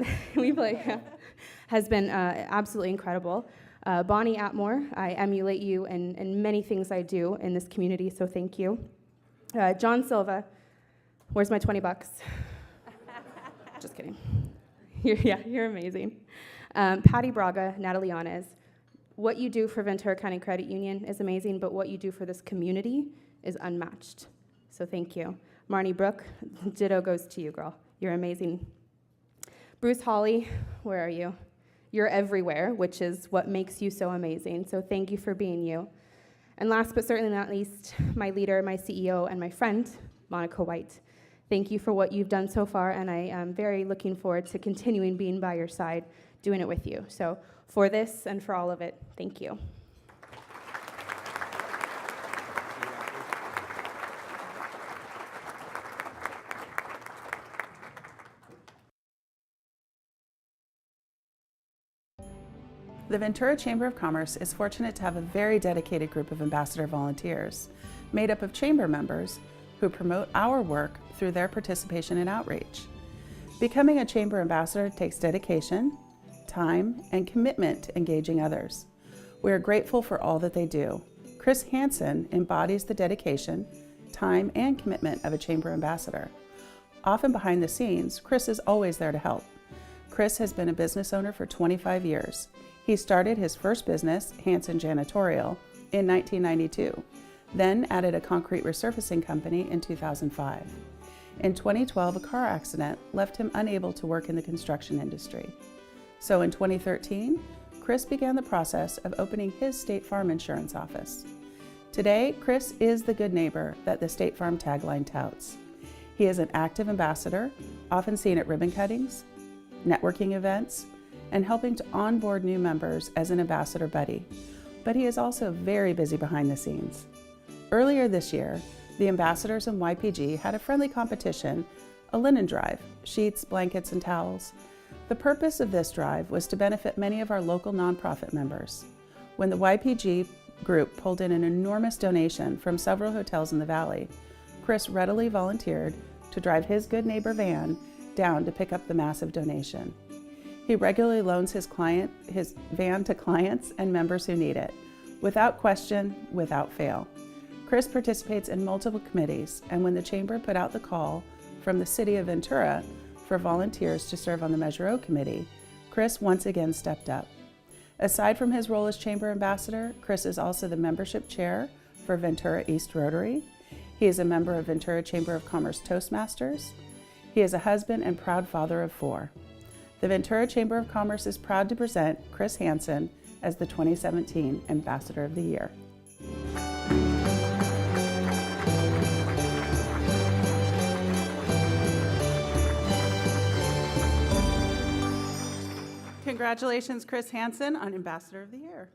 Speaker 5: been absolutely incredible. Bonnie Atmore, I emulate you in many things I do in this community, so thank you. John Silva, where's my $20? Just kidding. You're amazing. Patty Braga, Natalie Yanez, what you do for Ventura County Credit Union is amazing, but what you do for this community is unmatched. So thank you. Marnie Brooke, ditto goes to you, girl. You're amazing. Bruce Hawley, where are you? You're everywhere, which is what makes you so amazing. So thank you for being you. And last but certainly not least, my leader, my CEO, and my friend, Monica White. Thank you for what you've done so far, and I am very looking forward to continuing being by your side, doing it with you. So for this and for all of it, thank you.
Speaker 4: The Ventura Chamber of Commerce is fortunate to have a very dedicated group of ambassador volunteers made up of chamber members who promote our work through their participation in outreach. Becoming a chamber ambassador takes dedication, time, and commitment to engaging others. We are grateful for all that they do. Chris Hansen embodies the dedication, time, and commitment of a chamber ambassador. Often behind the scenes, Chris is always there to help. Chris has been a business owner for 25 years. He started his first business, Hansen Janitorial, in 1992, then added a concrete resurfacing company in 2005. In 2012, a car accident left him unable to work in the construction industry. So in 2013, Chris began the process of opening his State Farm insurance office. Today, Chris is the good neighbor that the State Farm tagline touts. He is an active ambassador, often seen at ribbon cuttings, networking events, and helping to onboard new members as an ambassador buddy. But he is also very busy behind the scenes. Earlier this year, the ambassadors in YPG had a friendly competition, a linen drive, sheets, blankets, and towels. The purpose of this drive was to benefit many of our local nonprofit members. When the YPG group pulled in an enormous donation from several hotels in the Valley, Chris readily volunteered to drive his good neighbor van down to pick up the massive donation. He regularly loans his van to clients and members who need it, without question, without fail. Chris participates in multiple committees, and when the Chamber put out the call from the City of Ventura for volunteers to serve on the Measure O Committee, Chris once again stepped up. Aside from his role as Chamber Ambassador, Chris is also the membership chair for Ventura East Rotary. He is a member of Ventura Chamber of Commerce Toastmasters. He is a husband and proud father of 4. The Ventura Chamber of Commerce is proud to present Chris Hansen as the 2017 Ambassador of the Year. Congratulations, Chris Hansen, on Ambassador of the Year.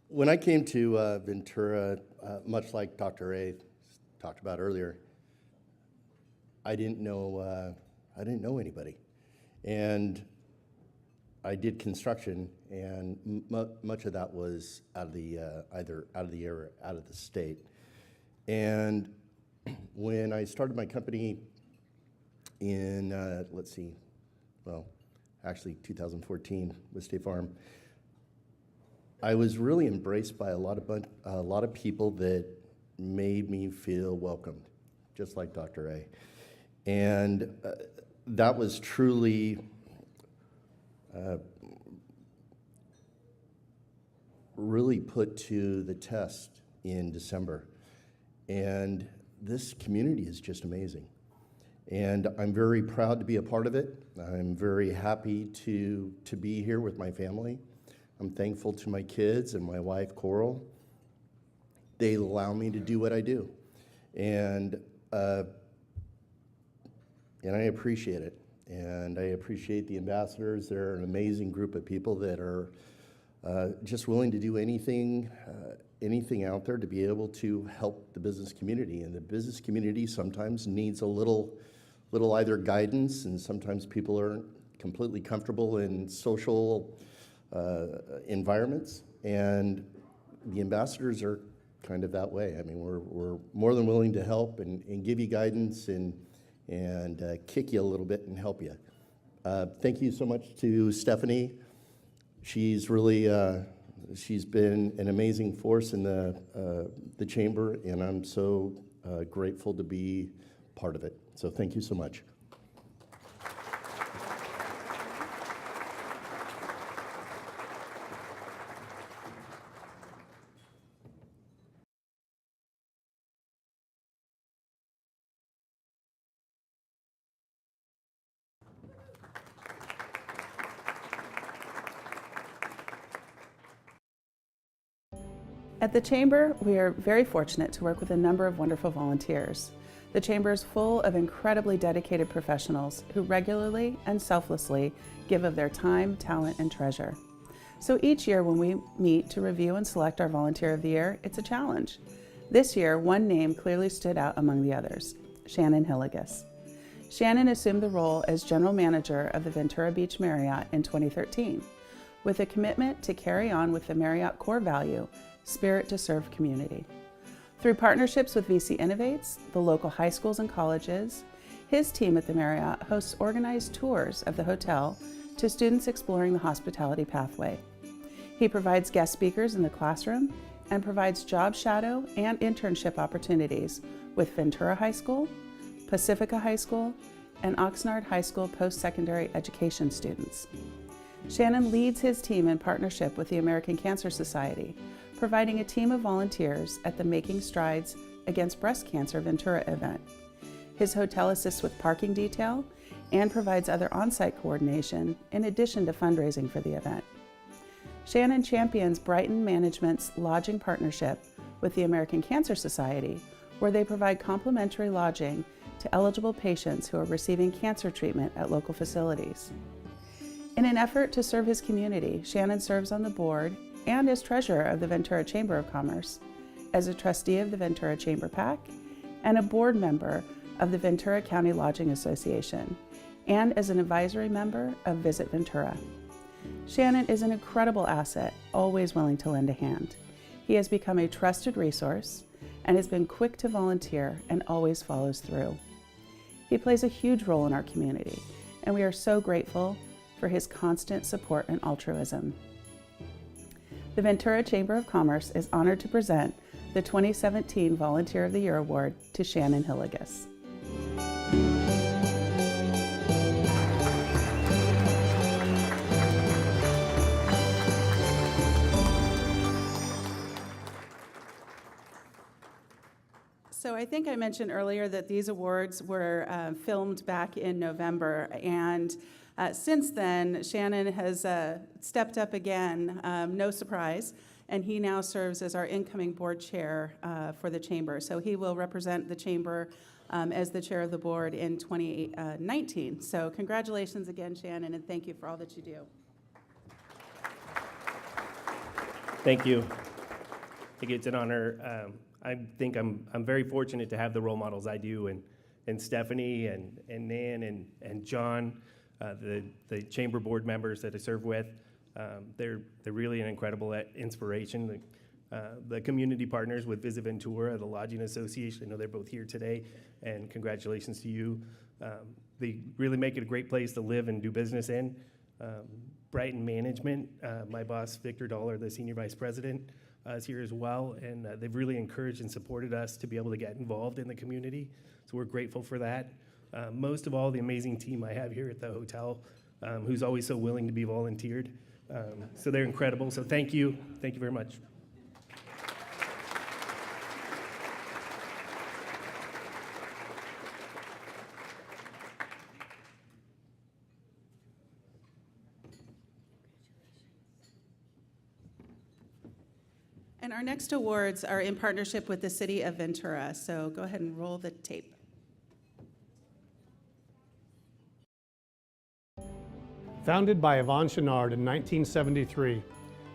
Speaker 6: When I came to Ventura, much like Dr. A talked about earlier, I didn't know anybody, and I did construction, and much of that was out of the either out of the area, or out of the state. And when I started my company in actually 2014 with State Farm, I was really embraced by a lot of people that made me feel welcomed, just like Dr. A. And that was truly really put to the test in December. And this community is just amazing. And I'm very proud to be a part of it. I'm very happy to be here with my family. I'm thankful to my kids and my wife, Coral. They allow me to do what I do. And I appreciate it. And I appreciate the ambassadors. They're an amazing group of people that are just willing to do anything out there to be able to help the business community. And the business community sometimes needs a little either guidance, and sometimes people aren't completely comfortable in social environments, and the ambassadors are kind of that way. I mean, we're more than willing to help and give you guidance and kick you a little bit and help you. Thank you so much to Stephanie. She's really she's been an amazing force in the chamber, and I'm so grateful to be part of it. So thank you so much.
Speaker 4: At the Chamber, we are very fortunate to work with a number of wonderful volunteers. The Chamber is full of incredibly dedicated professionals who regularly and selflessly give of their time, talent, and treasure. So each year when we meet to review and select our Volunteer of the Year, it's a challenge. This year, one name clearly stood out among the others, Shannon Hilligus. Shannon assumed the role as General Manager of the Ventura Beach Marriott in 2013, with a commitment to carry on with the Marriott core value, Spirit to Serve Community. Through partnerships with VACE Innovates, the local high schools and colleges, his team at the Marriott hosts organized tours of the hotel to students exploring the hospitality pathway. He provides guest speakers in the classroom and provides job shadow and internship opportunities with Ventura High School, Pacifica High School, and Oxnard High School post-secondary education students. Shannon leads his team in partnership with the American Cancer Society, providing a team of volunteers at the Making Strides Against Breast Cancer Ventura event. His hotel assists with parking detail and provides other on-site coordination in addition to fundraising for the event. Shannon champions Brighton Management's lodging partnership with the American Cancer Society, where they provide complimentary lodging to eligible patients who are receiving cancer treatment at local facilities. In an effort to serve his community, Shannon serves on the board and as treasurer of the Ventura Chamber of Commerce, as a trustee of the Ventura Chamber PAC, and a board member of the Ventura County Lodging Association, and as an advisory member of Visit Ventura. Shannon is an incredible asset, always willing to lend a hand. He has become a trusted resource and has been quick to volunteer and always follows through. He plays a huge role in our community, and we are so grateful for his constant support and altruism. The Ventura Chamber of Commerce is honored to present the 2017 Volunteer of the Year Award to Shannon Hilligus. So I think I mentioned earlier that these awards were filmed back in November, and since then, Shannon has stepped up again, no surprise, and he now serves as our incoming board chair for the Chamber. So he will represent the Chamber as the chair of the board in 2019. So congratulations again, Shannon, and thank you for all that you do.
Speaker 7: Thank you. I think it's an honor. I think I'm very fortunate to have the role models I do, and Stephanie and Nan and John, the chamber board members that I serve with. They're really an incredible inspiration. The community partners with Visit Ventura, the Lodging Association, I know they're both here today, and congratulations to you. They really make it a great place to live and do business in. Brighton Management, my boss, Victor Dollar, the Senior Vice President, is here as well, and they've really encouraged and supported us to be able to get involved in the community, so we're grateful for that. Most of all, the amazing team I have here at the hotel, who's always so willing to be volunteered. So they're incredible, so thank you very much.
Speaker 4: And our next awards are in partnership with the City of Ventura, so go ahead and roll the tape.
Speaker 8: Founded by Yvonne Chenard in 1973,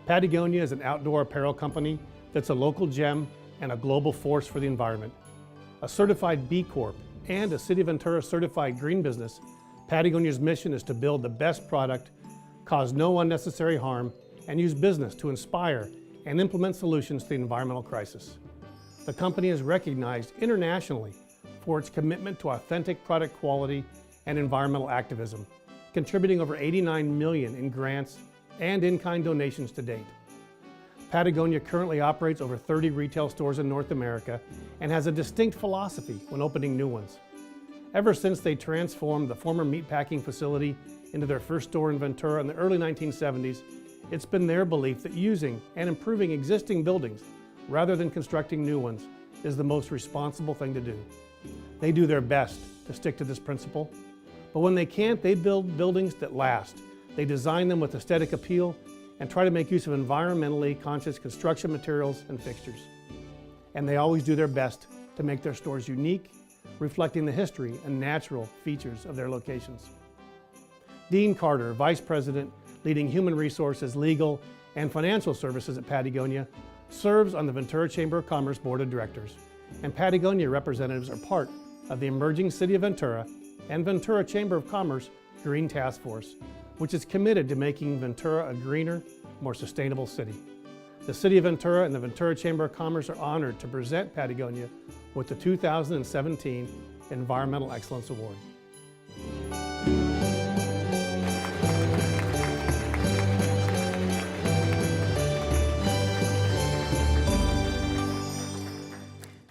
Speaker 8: Patagonia is an outdoor apparel company that's a local gem and a global force for the environment. A certified B Corp and a City of Ventura certified green business, Patagonia's mission is to build the best product, cause no unnecessary harm, and use business to inspire and implement solutions to the environmental crisis. The company is recognized internationally for its commitment to authentic product quality and environmental activism, contributing over $89 million in grants and in-kind donations to date. Patagonia currently operates over 30 retail stores in North America and has a distinct philosophy when opening new ones. Ever since they transformed the former meatpacking facility into their first store in Ventura in the early 1970s, it's been their belief that using and improving existing buildings rather than constructing new ones is the most responsible thing to do. They do their best to stick to this principle, but when they can't, they build buildings that last. They design them with aesthetic appeal and try to make use of environmentally conscious construction materials and fixtures. And they always do their best to make their stores unique, reflecting the history and natural features of their locations. Dean Carter, Vice President, leading Human Resources, Legal, and Financial Services at Patagonia, serves on the Ventura Chamber of Commerce Board of Directors, and Patagonia representatives are part of the emerging City of Ventura and Ventura Chamber of Commerce Green Task Force, which is committed to making Ventura a greener, more sustainable city. The City of Ventura and the Ventura Chamber of Commerce are honored to present Patagonia with the 2017 Environmental Excellence Award.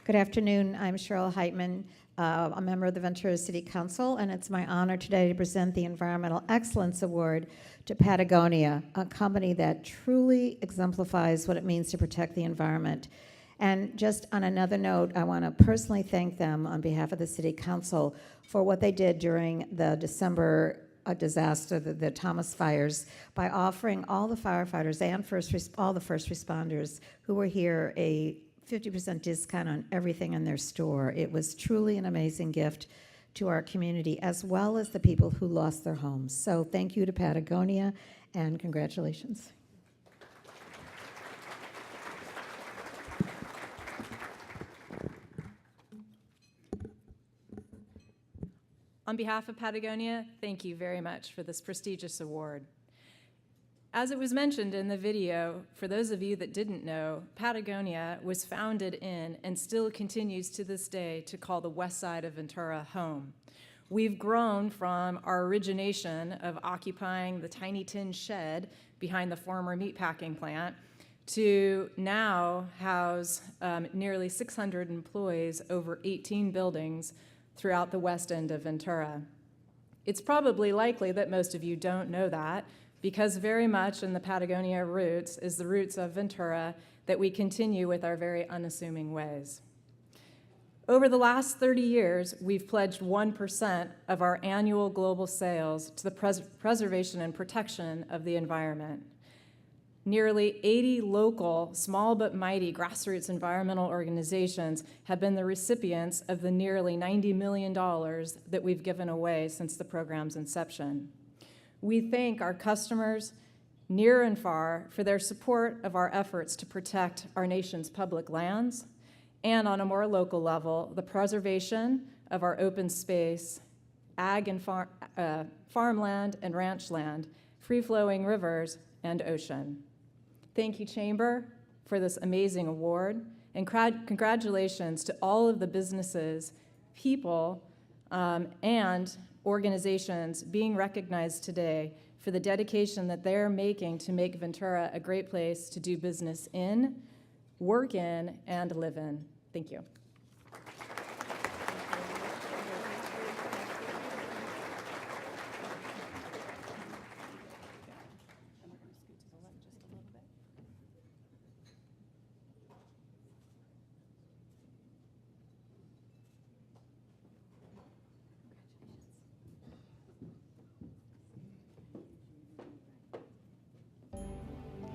Speaker 9: Good afternoon. I'm Cheryl Heitman, a member of the Ventura City Council, and it's my honor today to present the Environmental Excellence Award to Patagonia, a company that truly exemplifies what it means to protect the environment. And just on another note, I want to personally thank them on behalf of the City Council for what they did during the December disaster, the Thomas fires, by offering all the firefighters and all the first responders who were here a 50% discount on everything in their store. It was truly an amazing gift to our community, as well as the people who lost their homes. So thank you to Patagonia, and congratulations.
Speaker 15: On behalf of Patagonia, thank you very much for this prestigious award. As it was mentioned in the video, for those of you that didn't know, Patagonia was founded in and still continues to this day to call the west side of Ventura home. We've grown from our origination of occupying the tiny tin shed behind the former meatpacking plant to now house nearly 600 employees over 18 buildings throughout the west end of Ventura. It's probably likely that most of you don't know that, because very much in the Patagonia roots is the roots of Ventura that we continue with our very unassuming ways. Over the last 30 years, we've pledged 1% of our annual global sales to the preservation and protection of the environment. Nearly 80 local, small but mighty grassroots environmental organizations have been the recipients of the nearly $90 million that we've given away since the program's inception. We thank our customers, near and far, for their support of our efforts to protect our nation's public lands, and on a more local level, the preservation of our open space, ag and farmland and ranch land, free-flowing rivers, and ocean. Thank you, Chamber, for this amazing award, and congratulations to all of the businesses, people, and organizations being recognized today for the dedication that they're making to make Ventura a great place to do business in, work in, and live in. Thank you.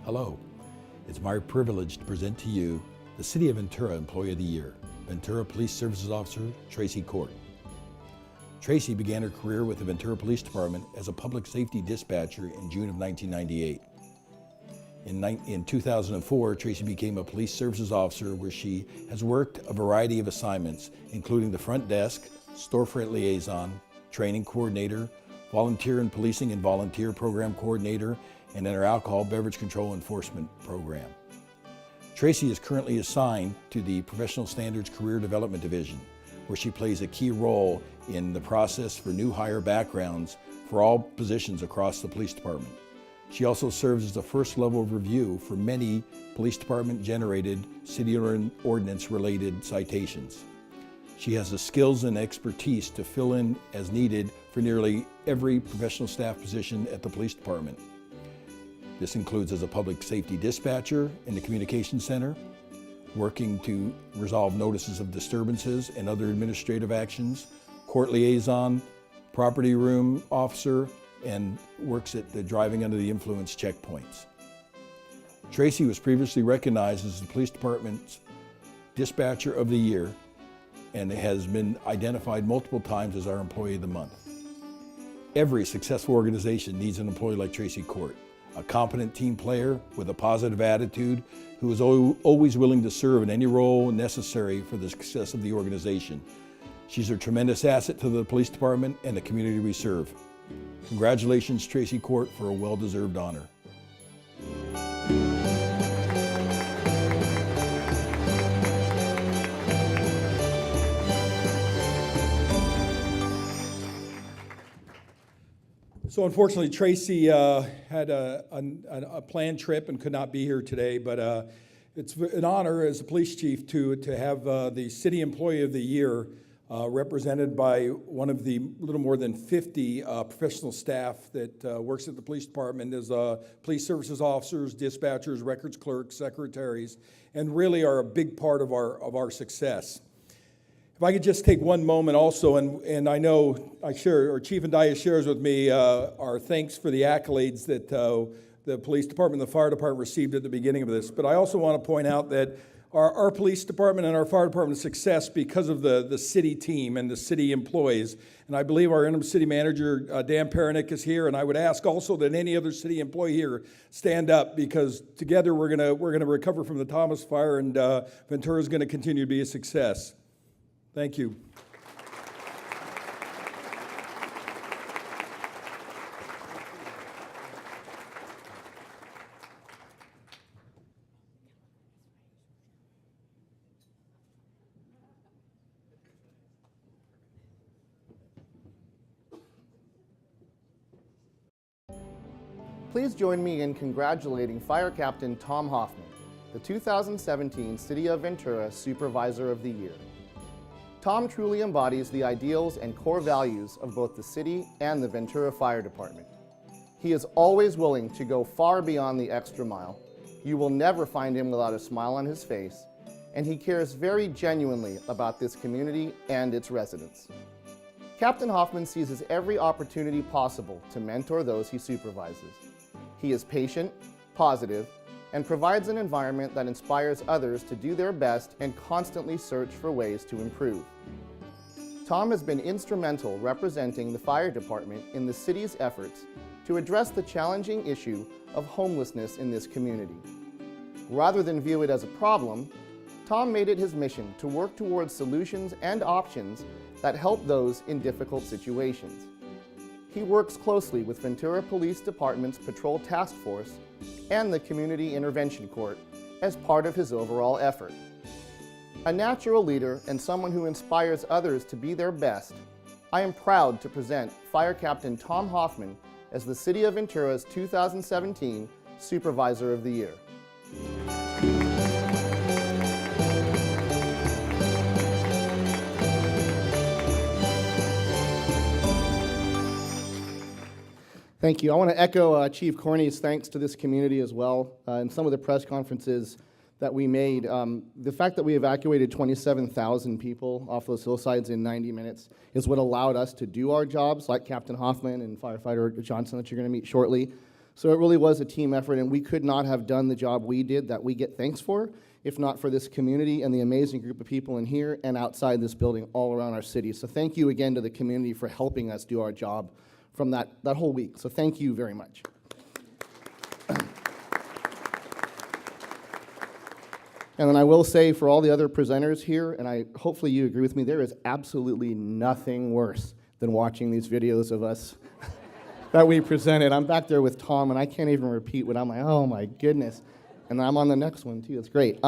Speaker 10: Hello, it's my privilege to present to you the City of Ventura Employee of the Year, Ventura Police Services Officer Tracy Court. Tracy began her career with the Ventura Police Department as a public safety dispatcher in June of 1998. In 2004, Tracy became a police services officer where she has worked a variety of assignments, including the front desk, storefront liaison, training coordinator, volunteer in policing and volunteer program coordinator, and in our alcohol beverage control enforcement program. Tracy is currently assigned to the Professional Standards Career Development Division, where she plays a key role in the process for new hire backgrounds for all positions across the police department. She also serves as the first level of review for many police department generated city ordinance related citations. She has the skills and expertise to fill in as needed for nearly every professional staff position at the police department. This includes as a public safety dispatcher in the communications center, working to resolve notices of disturbances and other administrative actions, court liaison, property room officer, and works at the driving under the influence checkpoints. Tracy was previously recognized as the Police Department's Dispatcher of the Year and has been identified multiple times as our Employee of the Month. Every successful organization needs an employee like Tracy Court, a competent team player with a positive attitude who is always willing to serve in any role necessary for the success of the organization. She's a tremendous asset to the police department and the community we serve. Congratulations, Tracy Court, for a well-deserved honor.
Speaker 11: So unfortunately, Tracy had a planned trip and could not be here today, but it's an honor as a police chief to have the City Employee of the Year represented by one of the little more than 50 professional staff that works at the police department as police services officers, dispatchers, records clerks, secretaries, and really are a big part of our success. If I could just take one moment also, and I know Chief Andaya shares with me our thanks for the accolades that the police department and the fire department received at the beginning of this, but I also want to point out that our police department and our fire department's success because of the city team and the city employees. And I believe our interim city manager, Dan Perenick, is here, and I would ask also that any other city employee here stand up, because together we're gonna recover from the Thomas fire, and Ventura is gonna continue to be a success. Thank you.
Speaker 12: Please join me in congratulating Fire Captain Tom Hoffman, the 2017 City of Ventura Supervisor of the Year. Tom truly embodies the ideals and core values of both the city and the Ventura Fire Department. He is always willing to go far beyond the extra mile. You will never find him without a smile on his face, and he cares very genuinely about this community and its residents. Captain Hoffman seizes every opportunity possible to mentor those he supervises. He is patient, positive, and provides an environment that inspires others to do their best and constantly search for ways to improve. Tom has been instrumental representing the fire department in the city's efforts to address the challenging issue of homelessness in this community. Rather than view it as a problem, Tom made it his mission to work towards solutions and options that help those in difficult situations. He works closely with Ventura Police Department's Patrol Task Force and the Community Intervention Court as part of his overall effort. A natural leader and someone who inspires others to be their best, I am proud to present Fire Captain Tom Hoffman as the City of Ventura's 2017 Supervisor of the Year. Thank you. I want to echo Chief Corney's thanks to this community as well. In some of the press conferences that we made, the fact that we evacuated 27,000 people off those hillsides in 90 minutes is what allowed us to do our jobs, like Captain Hoffman and Firefighter Johnson that you're going to meet shortly. So it really was a team effort, and we could not have done the job we did that we get thanks for if not for this community and the amazing group of people in here and outside this building all around our city. So thank you again to the community for helping us do our job from that whole week. So thank you very much. And then I will say for all the other presenters here, and hopefully you agree with me, there is absolutely nothing worse than watching these videos of us that we presented. I'm back there with Tom, and I can't even repeat what I'm like, oh my goodness. And I'm on the next one too, it's great.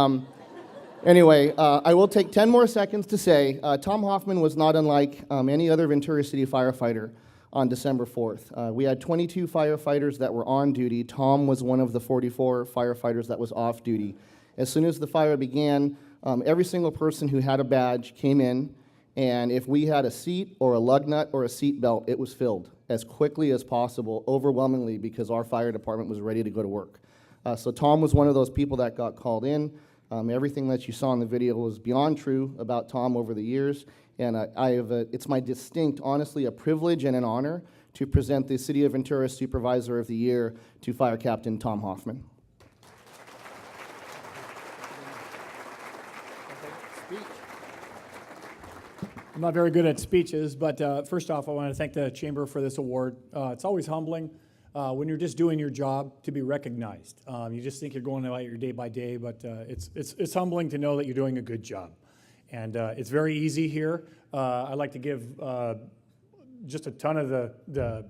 Speaker 12: Anyway, I will take 10 more seconds to say, Tom Hoffman was not unlike any other Ventura City firefighter on December 4th. We had 22 firefighters that were on duty. Tom was one of the 44 firefighters that was off duty. As soon as the fire began, every single person who had a badge came in, and if we had a seat or a lug nut or a seat belt, it was filled as quickly as possible, overwhelmingly, because our fire department was ready to go to work. So Tom was one of those people that got called in. Everything that you saw in the video was beyond true about Tom over the years, and it's my distinct, honestly, a privilege and an honor to present the City of Ventura Supervisor of the Year to Fire Captain Tom Hoffman.
Speaker 13: I'm not very good at speeches, but first off, I want to thank the Chamber for this award. It's always humbling when you're just doing your job to be recognized. You just think you're going about your day by day, but it's humbling to know that you're doing a good job. And it's very easy here. I like to give just a ton of the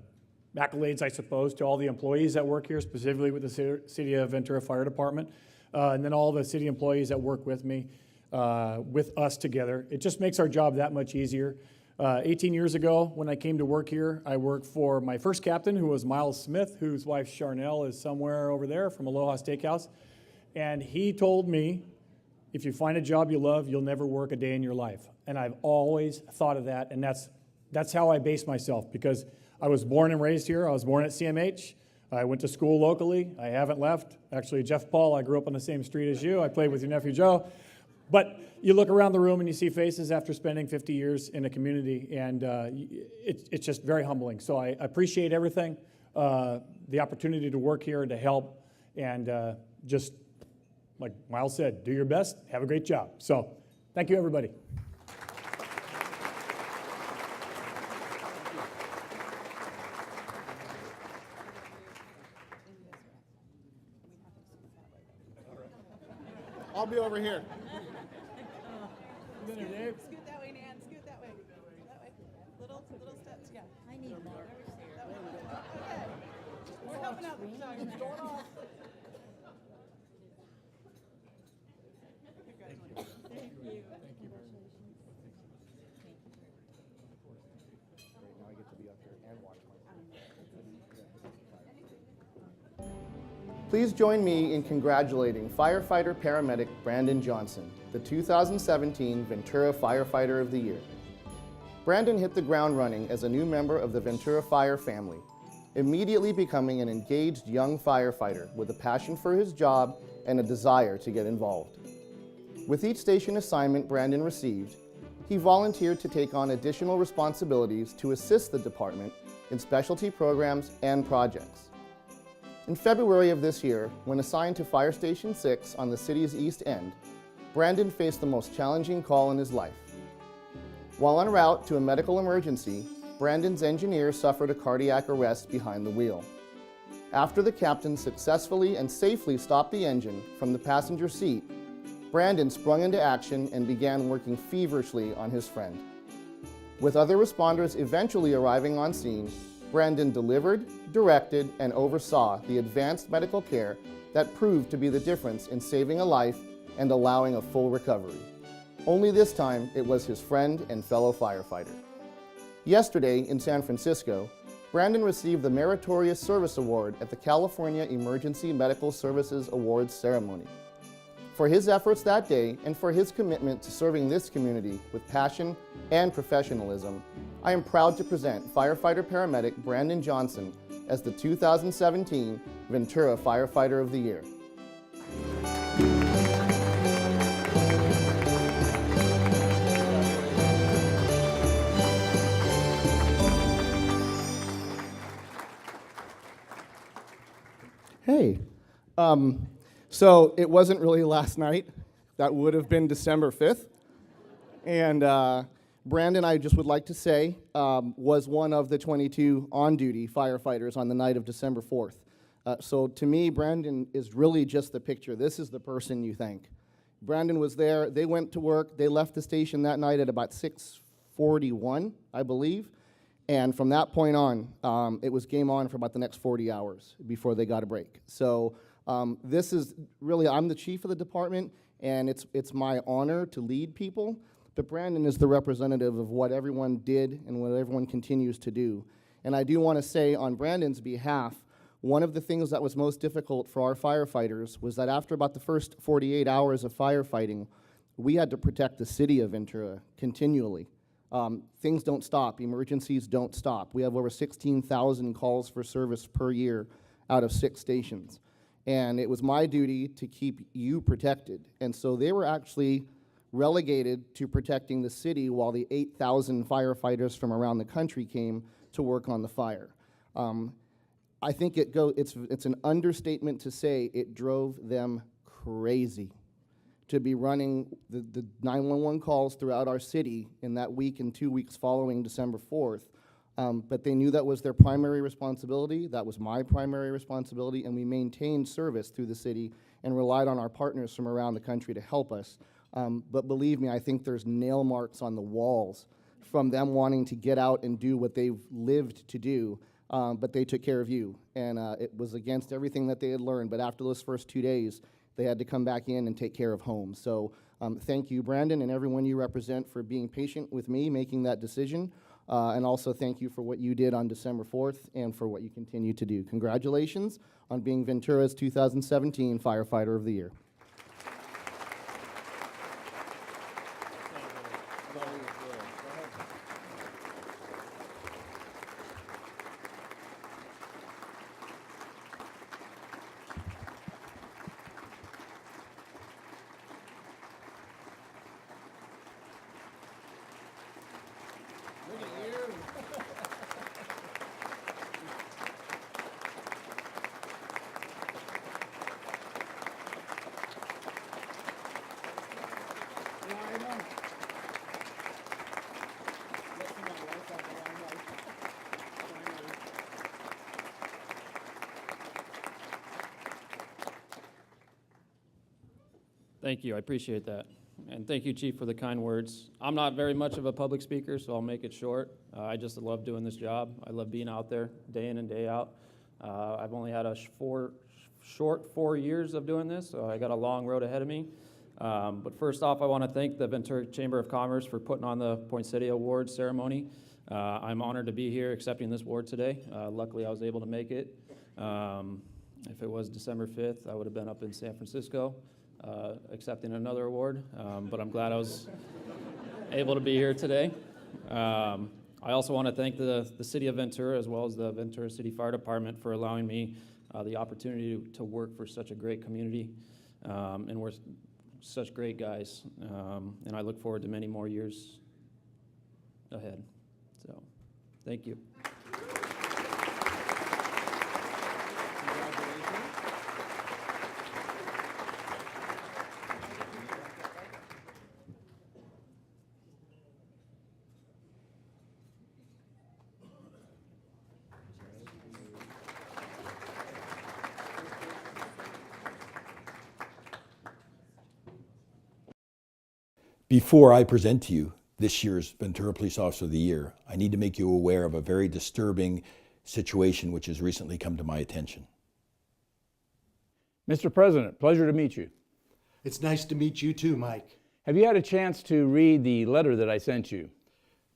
Speaker 13: accolades, I suppose, to all the employees that work here, specifically with the City of Ventura Fire Department, and then all the city employees that work with me, with us together. It just makes our job that much easier. 18 years ago, when I came to work here, I worked for my first captain, who was Miles Smith, whose wife Charnel is somewhere over there from Aloha Steakhouse. And he told me, if you find a job you love, you'll never work a day in your life. And I've always thought of that, and that's how I base myself, because I was born and raised here. I was born at CMH. I went to school locally. I haven't left. Actually, Jeff Paul, I grew up on the same street as you. I played with your nephew Joe. But you look around the room and you see faces after spending 50 years in a community, and it's just very humbling. So I appreciate everything, the opportunity to work here and to help, and just like Miles said, do your best, have a great job. So thank you, everybody.
Speaker 12: I'll be over here.
Speaker 4: Scoot that way, Nan. Scoot that way. That way. Little steps. Yeah. I need more. Okay. We're helping out the photographer. Thank you.
Speaker 12: Please join me in congratulating firefighter-paramedic Brandon Johnson, the 2017 Ventura Firefighter of the Year. Brandon hit the ground running as a new member of the Ventura Fire family, immediately becoming an engaged young firefighter with a passion for his job and a desire to get involved. With each station assignment Brandon received, he volunteered to take on additional responsibilities to assist the department in specialty programs and projects. In February of this year, when assigned to Fire Station 6 on the city's East End, Brandon faced the most challenging call in his life. While en route to a medical emergency, Brandon's engineer suffered a cardiac arrest behind the wheel. After the captain successfully and safely stopped the engine from the passenger seat, Brandon sprung into action and began working feverishly on his friend. With other responders eventually arriving on scene, Brandon delivered, directed, and oversaw the advanced medical care that proved to be the difference in saving a life and allowing a full recovery. Only this time, it was his friend and fellow firefighter. Yesterday, in San Francisco, Brandon received the Meritorious Service Award at the California Emergency Medical Services Awards ceremony. For his efforts that day and for his commitment to serving this community with passion and professionalism, I am proud to present firefighter-paramedic Brandon Johnson as the 2017 Ventura Firefighter of the Year. Hey, so it wasn't really last night. That would have been December 5th. And Brandon, I just would like to say, was one of the 22 on-duty firefighters on the night of December 4th. So to me, Brandon is really just the picture. This is the person you thank. Brandon was there. They went to work. They left the station that night at about 6:41, I believe. And from that point on, it was game on for about the next 40 hours before they got a break. So this is really, I'm the chief of the department, and it's my honor to lead people. But Brandon is the representative of what everyone did and what everyone continues to do. And I do want to say on Brandon's behalf, one of the things that was most difficult for our firefighters was that after about the first 48 hours of firefighting, we had to protect the city of Ventura continually. Things don't stop. Emergencies don't stop. We have over 16,000 calls for service per year out of 6 stations. And it was my duty to keep you protected. And so they were actually relegated to protecting the city while the 8,000 firefighters from around the country came to work on the fire. I think it's an understatement to say it drove them crazy to be running the 911 calls throughout our city in that week and 2 weeks following December 4th. But they knew that was their primary responsibility, that was my primary responsibility, and we maintained service through the city and relied on our partners from around the country to help us. But believe me, I think there's nail marks on the walls from them wanting to get out and do what they've lived to do, but they took care of you. And it was against everything that they had learned, but after those first 2 days, they had to come back in and take care of home. So thank you, Brandon, and everyone you represent for being patient with me making that decision. And also thank you for what you did on December 4th and for what you continue to do. Congratulations on being Ventura's 2017 Firefighter of the Year.
Speaker 16: Thank you, I appreciate that. And thank you, Chief, for the kind words. I'm not very much of a public speaker, so I'll make it short. I just love doing this job. I love being out there day in and day out. I've only had a short 4 years of doing this, so I got a long road ahead of me. But first off, I want to thank the Ventura Chamber of Commerce for putting on the Poinsettia Awards ceremony. I'm honored to be here accepting this award today. Luckily, I was able to make it. If it was December 5th, I would have been up in San Francisco accepting another award, but I'm glad I was able to be here today. I also want to thank the City of Ventura as well as the Ventura City Fire Department for allowing me the opportunity to work for such a great community, and we're such great guys, and I look forward to many more years ahead. So, thank you.
Speaker 10: Before I present to you this year's Ventura Police Officer of the Year, I need to make you aware of a very disturbing situation which has recently come to my attention.
Speaker 1: Mr. President, pleasure to meet you.
Speaker 17: It's nice to meet you too, Mike.
Speaker 1: Have you had a chance to read the letter that I sent you?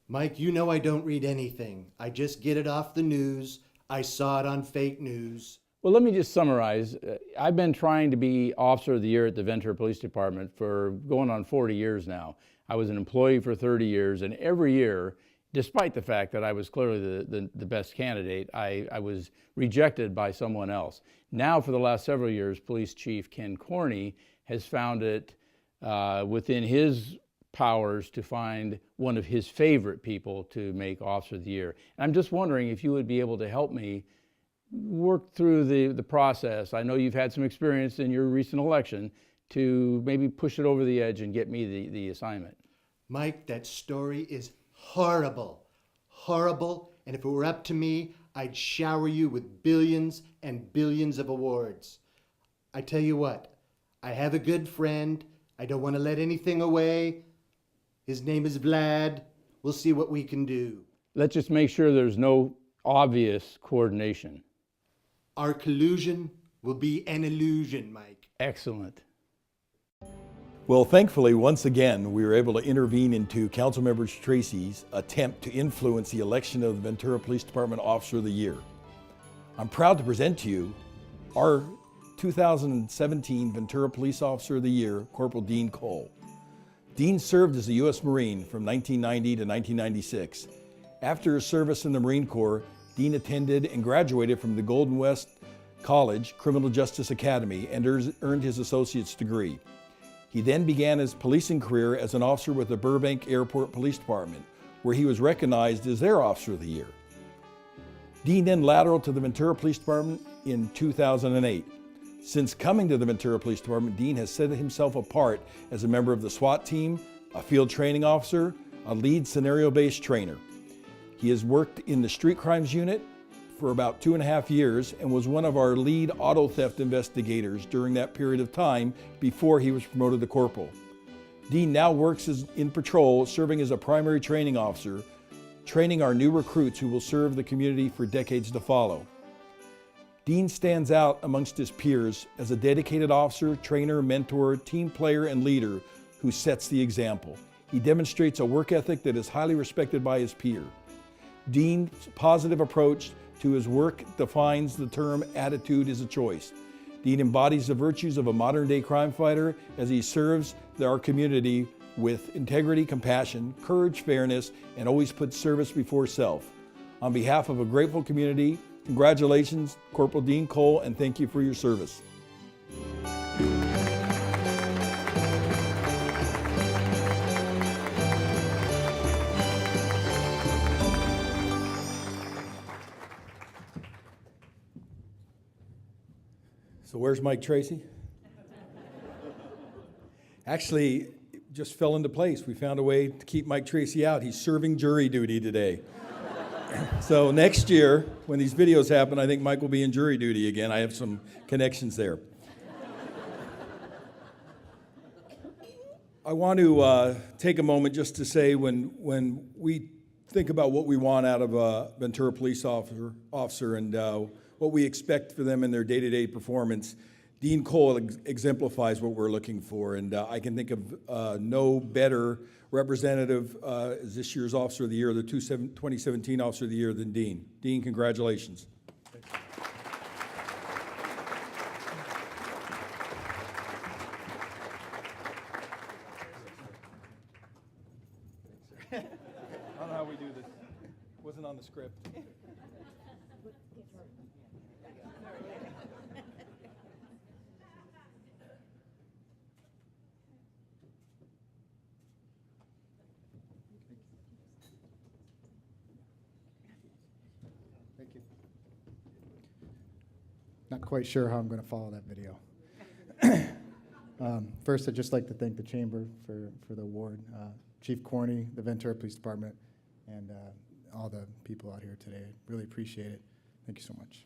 Speaker 17: Mike, you know I don't read anything. I just get it off the news. I saw it on fake news.
Speaker 1: Well, let me just summarize. I've been trying to be Officer of the Year at the Ventura Police Department for going on 40 years now. I was an employee for 30 years, and every year, despite the fact that I was clearly the best candidate, I was rejected by someone else. Now, for the last several years, Police Chief Ken Corney has found it within his powers to find one of his favorite people to make Officer of the Year. And I'm just wondering if you would be able to help me work through the process. I know you've had some experience in your recent election to maybe push it over the edge and get me the assignment.
Speaker 17: Mike, that story is horrible. Horrible, and if it were up to me, I'd shower you with billions and billions of awards. I tell you what, I have a good friend. I don't want to let anything away. His name is Vlad. We'll see what we can do.
Speaker 1: Let's just make sure there's no obvious coordination.
Speaker 17: Our collusion will be an illusion, Mike.
Speaker 1: Excellent.
Speaker 10: Well, thankfully, once again, we were able to intervene into Councilmember Tracy's attempt to influence the election of the Ventura Police Department Officer of the Year. I'm proud to present to you our 2017 Ventura Police Officer of the Year, Corporal Dean Cole. Dean served as a U.S. Marine from 1990 to 1996. After his service in the Marine Corps, Dean attended and graduated from the Golden West College Criminal Justice Academy and earned his associate's degree. He then began his policing career as an officer with the Burbank Airport Police Department, where he was recognized as their Officer of the Year. Dean then lateraled to the Ventura Police Department in 2008. Since coming to the Ventura Police Department, Dean has set himself apart as a member of the SWAT team, a field training officer, a lead scenario-based trainer. He has worked in the street crimes unit for about 2.5 years and was one of our lead auto theft investigators during that period of time before he was promoted to corporal. Dean now works in patrol, serving as a primary training officer, training our new recruits who will serve the community for decades to follow. Dean stands out amongst his peers as a dedicated officer, trainer, mentor, team player, and leader who sets the example. He demonstrates a work ethic that is highly respected by his peer. Dean's positive approach to his work defines the term "attitude is a choice." Dean embodies the virtues of a modern-day crime fighter as he serves our community with integrity, compassion, courage, fairness, and always puts service before self. On behalf of a grateful community, congratulations, Corporal Dean Cole, and thank you for your service.
Speaker 11: So where's Mike Tracy? Actually, it just fell into place. We found a way to keep Mike Tracy out. He's serving jury duty today. So next year, when these videos happen, I think Mike will be in jury duty again. I have some connections there. I want to take a moment just to say when we think about what we want out of a Ventura police officer and what we expect for them in their day-to-day performance, Dean Cole exemplifies what we're looking for, and I can think of no better representative as this year's Officer of the Year, the 2017 Officer of the Year, than Dean. Dean, congratulations. I don't know how we do this. It wasn't on the script.
Speaker 18: Thank you. Not quite sure how I'm going to follow that video. First, I'd just like to thank the Chamber for the award, Chief Corney, the Ventura Police Department, and all the people out here today. Really appreciate it. Thank you so much.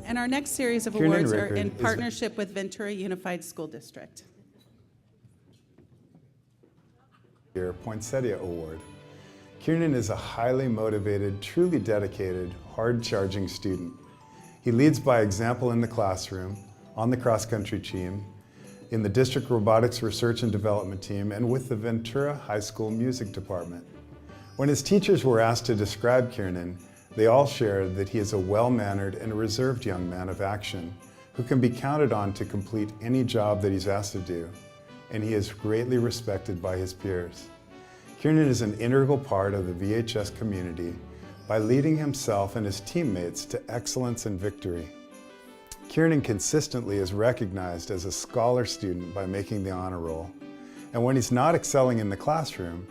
Speaker 4: And our next series of awards are in partnership with Ventura Unified School District.
Speaker 19: Poinsettia Award. Kieran is a highly motivated, truly dedicated, hard-charging student. He leads by example in the classroom, on the cross-country team, in the district robotics research and development team, and with the Ventura High School music department. When his teachers were asked to describe Kieran, they all shared that he is a well-mannered and reserved young man of action who can be counted on to complete any job that he's asked to do, and he is greatly respected by his peers. Kieran is an integral part of the VHS community by leading himself and his teammates to excellence and victory. Kieran consistently is recognized as a scholar student by making the honor roll. And when he's not excelling in the classroom,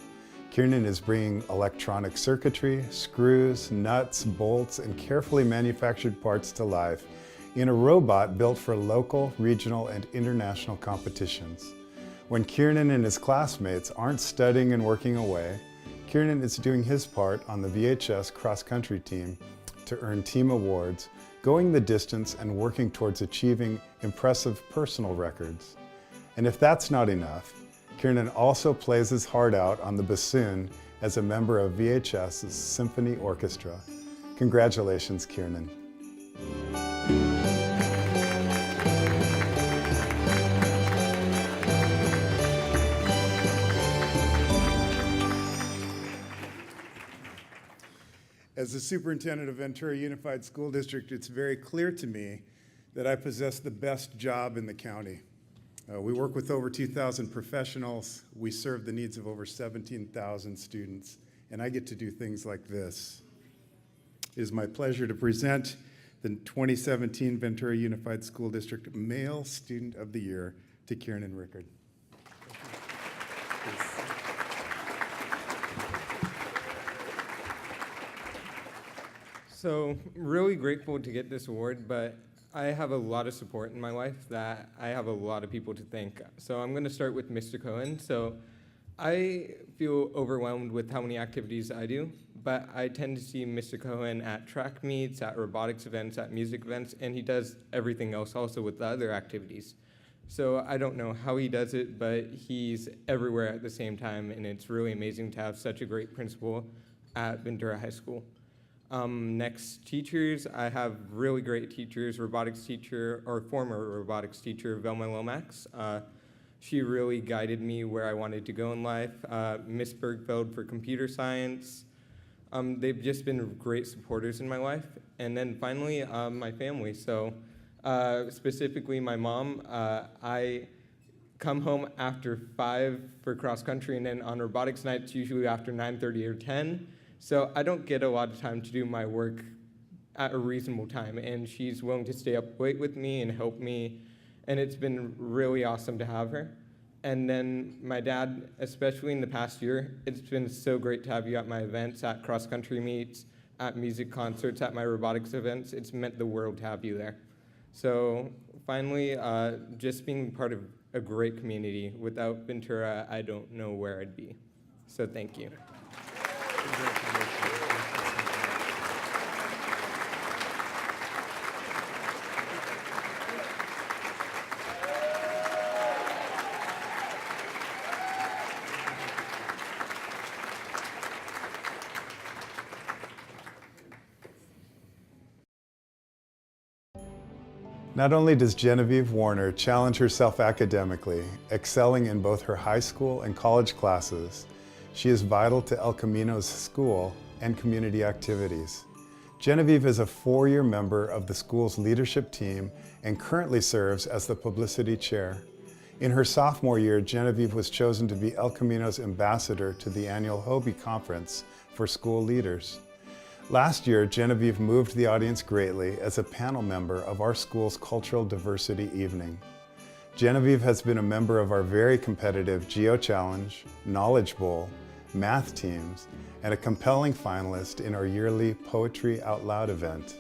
Speaker 19: Kieran is bringing electronic circuitry, screws, nuts, bolts, and carefully manufactured parts to life in a robot built for local, regional, and international competitions. When Kieran and his classmates aren't studying and working away, Kieran is doing his part on the VHS cross-country team to earn team awards, going the distance and working towards achieving impressive personal records. And if that's not enough, Kieran also plays his heart out on the bassoon as a member of VHS's Symphony Orchestra. Congratulations, Kieran.
Speaker 20: As the superintendent of Ventura Unified School District, it's very clear to me that I possess the best job in the county. We work with over 2,000 professionals. We serve the needs of over 17,000 students, and I get to do things like this. It is my pleasure to present the 2017 Ventura Unified School District Male Student of the Year to Kieran Rickard.
Speaker 14: So, really grateful to get this award, but I have a lot of support in my life that I have a lot of people to thank. So I'm going to start with Mr. Cohen. So I feel overwhelmed with how many activities I do, but I tend to see Mr. Cohen at track meets, at robotics events, at music events, and he does everything else also with the other activities. So I don't know how he does it, but he's everywhere at the same time, and it's really amazing to have such a great principal at Ventura High School. Next, teachers. I have really great teachers. Robotics teacher, or former robotics teacher, Velma Lomax. She really guided me where I wanted to go in life. Miss Bergfeld for computer science. They've just been great supporters in my life. And then finally, my family. So specifically my mom. I come home after 5 for cross country, and then on robotics nights, usually after 9:30 or 10. So I don't get a lot of time to do my work at a reasonable time, and she's willing to stay up late with me and help me, and it's been really awesome to have her. And then my dad, especially in the past year, it's been so great to have you at my events, at cross-country meets, at music concerts, at my robotics events. It's meant the world to have you there. So finally, just being part of a great community. Without Ventura, I don't know where I'd be. So thank you.
Speaker 19: Not only does Genevieve Warner challenge herself academically, excelling in both her high school and college classes, she is vital to El Camino's school and community activities. Genevieve is a 4-year member of the school's leadership team and currently serves as the publicity chair. In her sophomore year, Genevieve was chosen to be El Camino's ambassador to the annual Hobie Conference for school leaders. Last year, Genevieve moved the audience greatly as a panel member of our school's Cultural Diversity Evening. Genevieve has been a member of our very competitive Geo Challenge, Knowledge Bowl, math teams, and a compelling finalist in our yearly Poetry Out Loud event.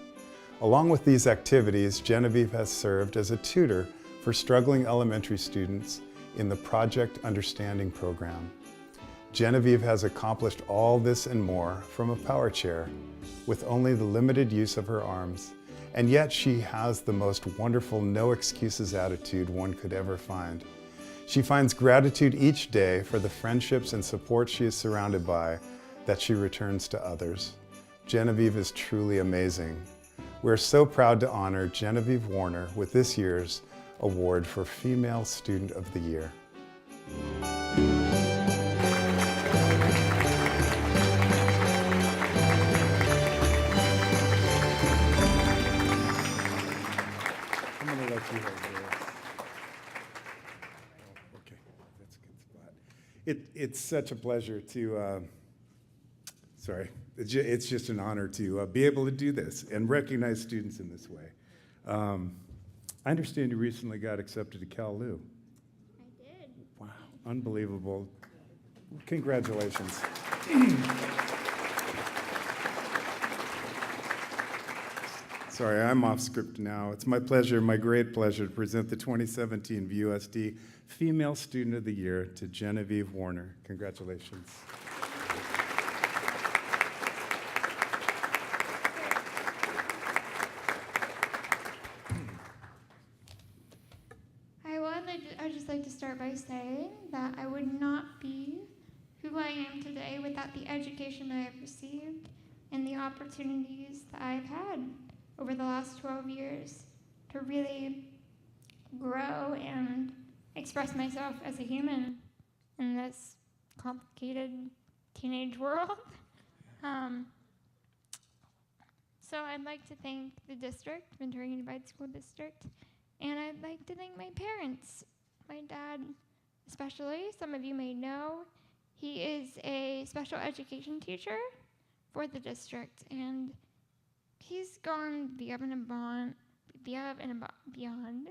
Speaker 19: Along with these activities, Genevieve has served as a tutor for struggling elementary students in the Project Understanding program. Genevieve has accomplished all this and more from a power chair with only the limited use of her arms, and yet she has the most wonderful no excuses attitude one could ever find. She finds gratitude each day for the friendships and support she is surrounded by that she returns to others. Genevieve is truly amazing. We're so proud to honor Genevieve Warner with this year's award for Female Student of the Year.
Speaker 20: It's such a pleasure to, it's just an honor to be able to do this and recognize students in this way. I understand you recently got accepted to Cal Lu.
Speaker 21: I did.
Speaker 20: Wow, unbelievable. Congratulations. Sorry, I'm off script now. It's my pleasure, my great pleasure, to present the 2017 VUSD Female Student of the Year to Genevieve Warner. Congratulations.
Speaker 21: I'd just like to start by saying that I would not be who I am today without the education that I've received and the opportunities that I've had over the last 12 years to really grow and express myself as a human in this complicated teenage world. So I'd like to thank the district, Ventura Unified School District, and I'd like to thank my parents. My dad especially, some of you may know, he is a special education teacher for the district, and he's gone above and beyond.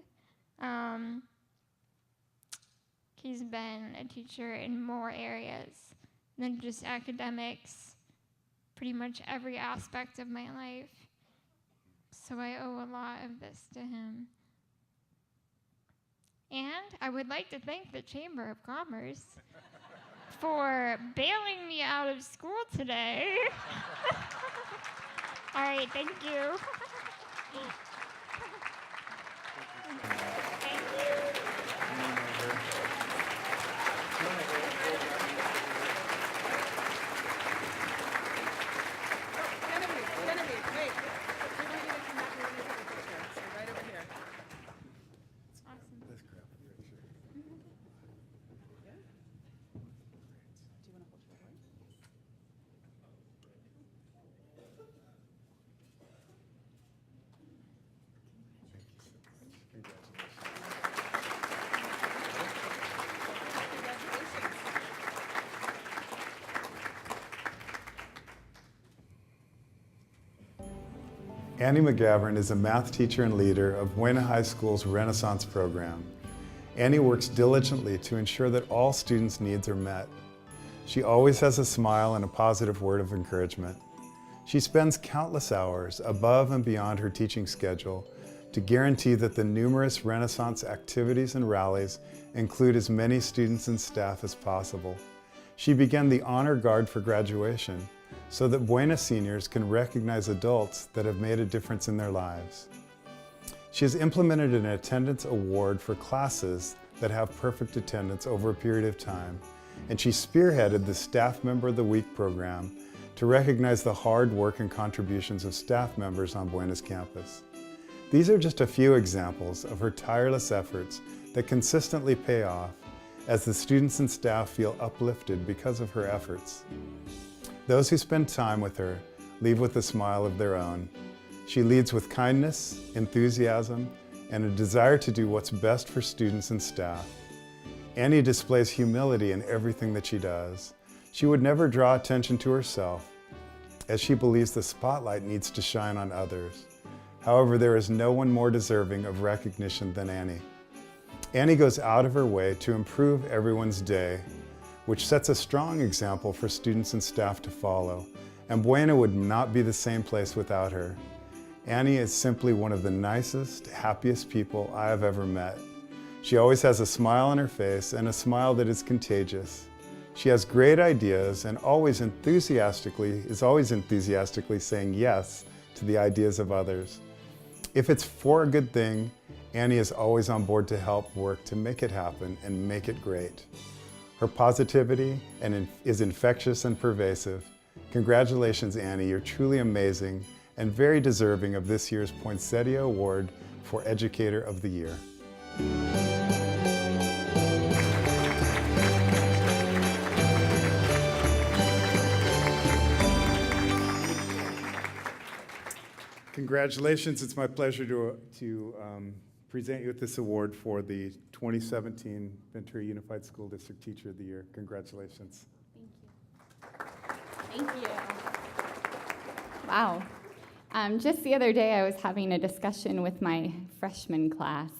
Speaker 21: He's been a teacher in more areas than just academics, pretty much every aspect of my life. so I owe a lot of this to him. And I would like to thank the Chamber of Commerce for bailing me out of school today. All right, thank you. Thank you.
Speaker 4: Genevieve, wait. We want you to come back and take a picture. So right over here.
Speaker 21: Awesome.
Speaker 4: Do you want to hold your award?
Speaker 19: Annie McGavran is a math teacher and leader of Buena High School's Renaissance program. Annie works diligently to ensure that all students' needs are met. She always has a smile and a positive word of encouragement. She spends countless hours above and beyond her teaching schedule to guarantee that the numerous Renaissance activities and rallies include as many students and staff as possible. She began the Honor Guard for graduation so that Buena seniors can recognize adults that have made a difference in their lives. She has implemented an attendance award for classes that have perfect attendance over a period of time, and she spearheaded the Staff Member of the Week program to recognize the hard work and contributions of staff members on Buena's campus. These are just a few examples of her tireless efforts that consistently pay off as the students and staff feel uplifted because of her efforts. Those who spend time with her leave with a smile of their own. She leads with kindness, enthusiasm, and a desire to do what's best for students and staff. Annie displays humility in everything that she does. She would never draw attention to herself, as she believes the spotlight needs to shine on others. However, there is no one more deserving of recognition than Annie. Annie goes out of her way to improve everyone's day, which sets a strong example for students and staff to follow, and Buena would not be the same place without her. Annie is simply one of the nicest, happiest people I have ever met. She always has a smile on her face and a smile that is contagious. She has great ideas and is always enthusiastically saying yes to the ideas of others. If it's for a good thing, Annie is always on board to help work to make it happen and make it great. Her positivity is infectious and pervasive. Congratulations, Annie. You're truly amazing and very deserving of this year's Poinsettia Award for Educator of the Year.
Speaker 20: Congratulations. It's my pleasure to present you with this award for the 2017 Ventura Unified School District Teacher of the Year. Congratulations.
Speaker 2: Thank you. Wow. Just the other day, I was having a discussion with my freshman class,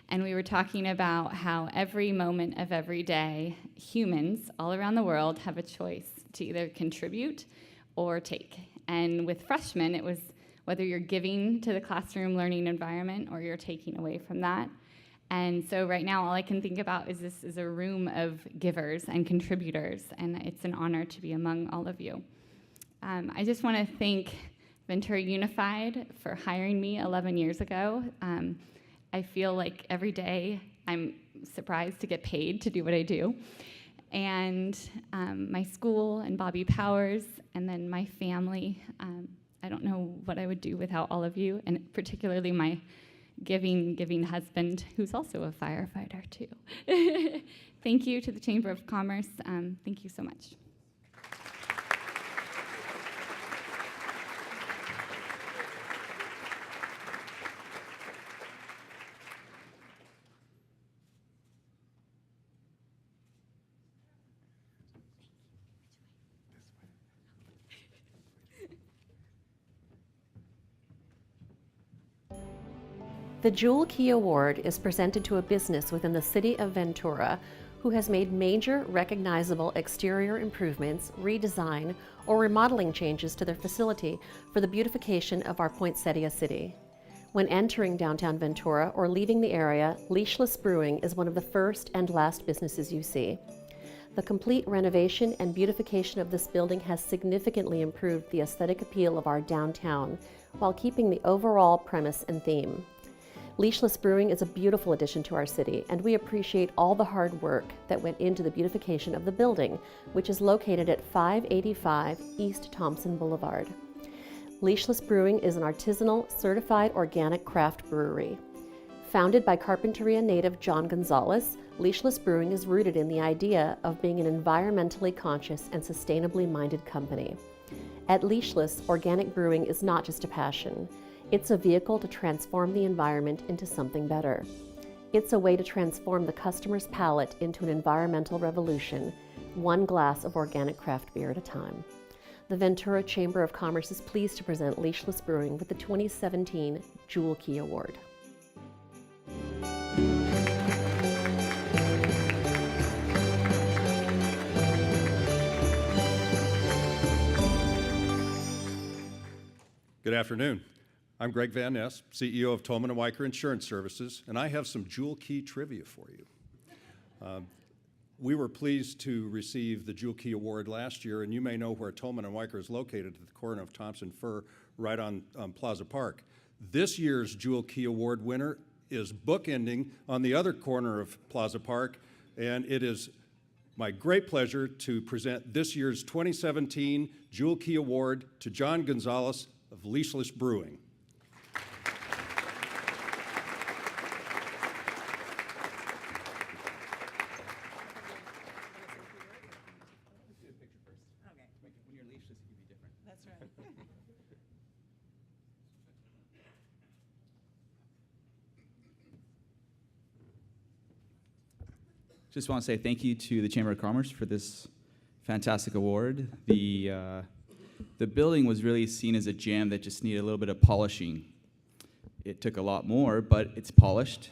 Speaker 2: and we were talking about how every moment of every day, humans all around the world have a choice to either contribute or take. And with freshmen, it was whether you're giving to the classroom learning environment or you're taking away from that. And so right now, all I can think about is this is a room of givers and contributors, and it's an honor to be among all of you. I just want to thank Ventura Unified for hiring me 11 years ago. I feel like every day I'm surprised to get paid to do what I do. And my school and Bobby Powers, and then my family. I don't know what I would do without all of you, and particularly my giving husband, who's also a firefighter too. Thank you to the Chamber of Commerce. Thank you so much.
Speaker 22: The Jewel Key Award is presented to a business within the city of Ventura who has made major recognizable exterior improvements, redesign, or remodeling changes to their facility for the beautification of our poinsettia city. When entering downtown Ventura or leaving the area, Leashless Brewing is one of the first and last businesses you see. The complete renovation and beautification of this building has significantly improved the aesthetic appeal of our downtown while keeping the overall premise and theme. Leashless Brewing is a beautiful addition to our city, and we appreciate all the hard work that went into the beautification of the building, which is located at 585 East Thompson Boulevard. Leashless Brewing is an artisanal, certified organic craft brewery. Founded by Carpinteria native John Gonzalez, Leashless Brewing is rooted in the idea of being an environmentally conscious and sustainably minded company. At Leashless, organic brewing is not just a passion. It's a vehicle to transform the environment into something better. It's a way to transform the customer's palate into an environmental revolution, one glass of organic craft beer at a time. The Ventura Chamber of Commerce is pleased to present Leashless Brewing with the 2017 Jewel Key Award.
Speaker 3: Good afternoon. I'm Greg Van Ness, CEO of Tolman & Weicker Insurance Services, and I have some Jewel Key trivia for you. We were pleased to receive the Jewel Key Award last year, and you may know where Tolman & Weicker is located at the corner of Thompson Fir, right on Plaza Park. This year's Jewel Key Award winner is bookending on the other corner of Plaza Park, and it is my great pleasure to present this year's 2017 Jewel Key Award to John Gonzalez of Leashless Brewing.
Speaker 5: Just want to say thank you to the Chamber of Commerce for this fantastic award. The building was really seen as a gem that just needed a little bit of polishing. It took a lot more, but it's polished.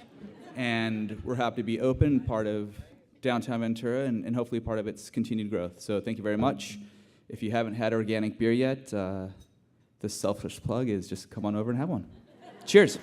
Speaker 5: And we're happy to be open, part of downtown Ventura, and hopefully part of its continued growth. So thank you very much. If you haven't had organic beer yet, this selfish plug is just come on over and have one. Cheers.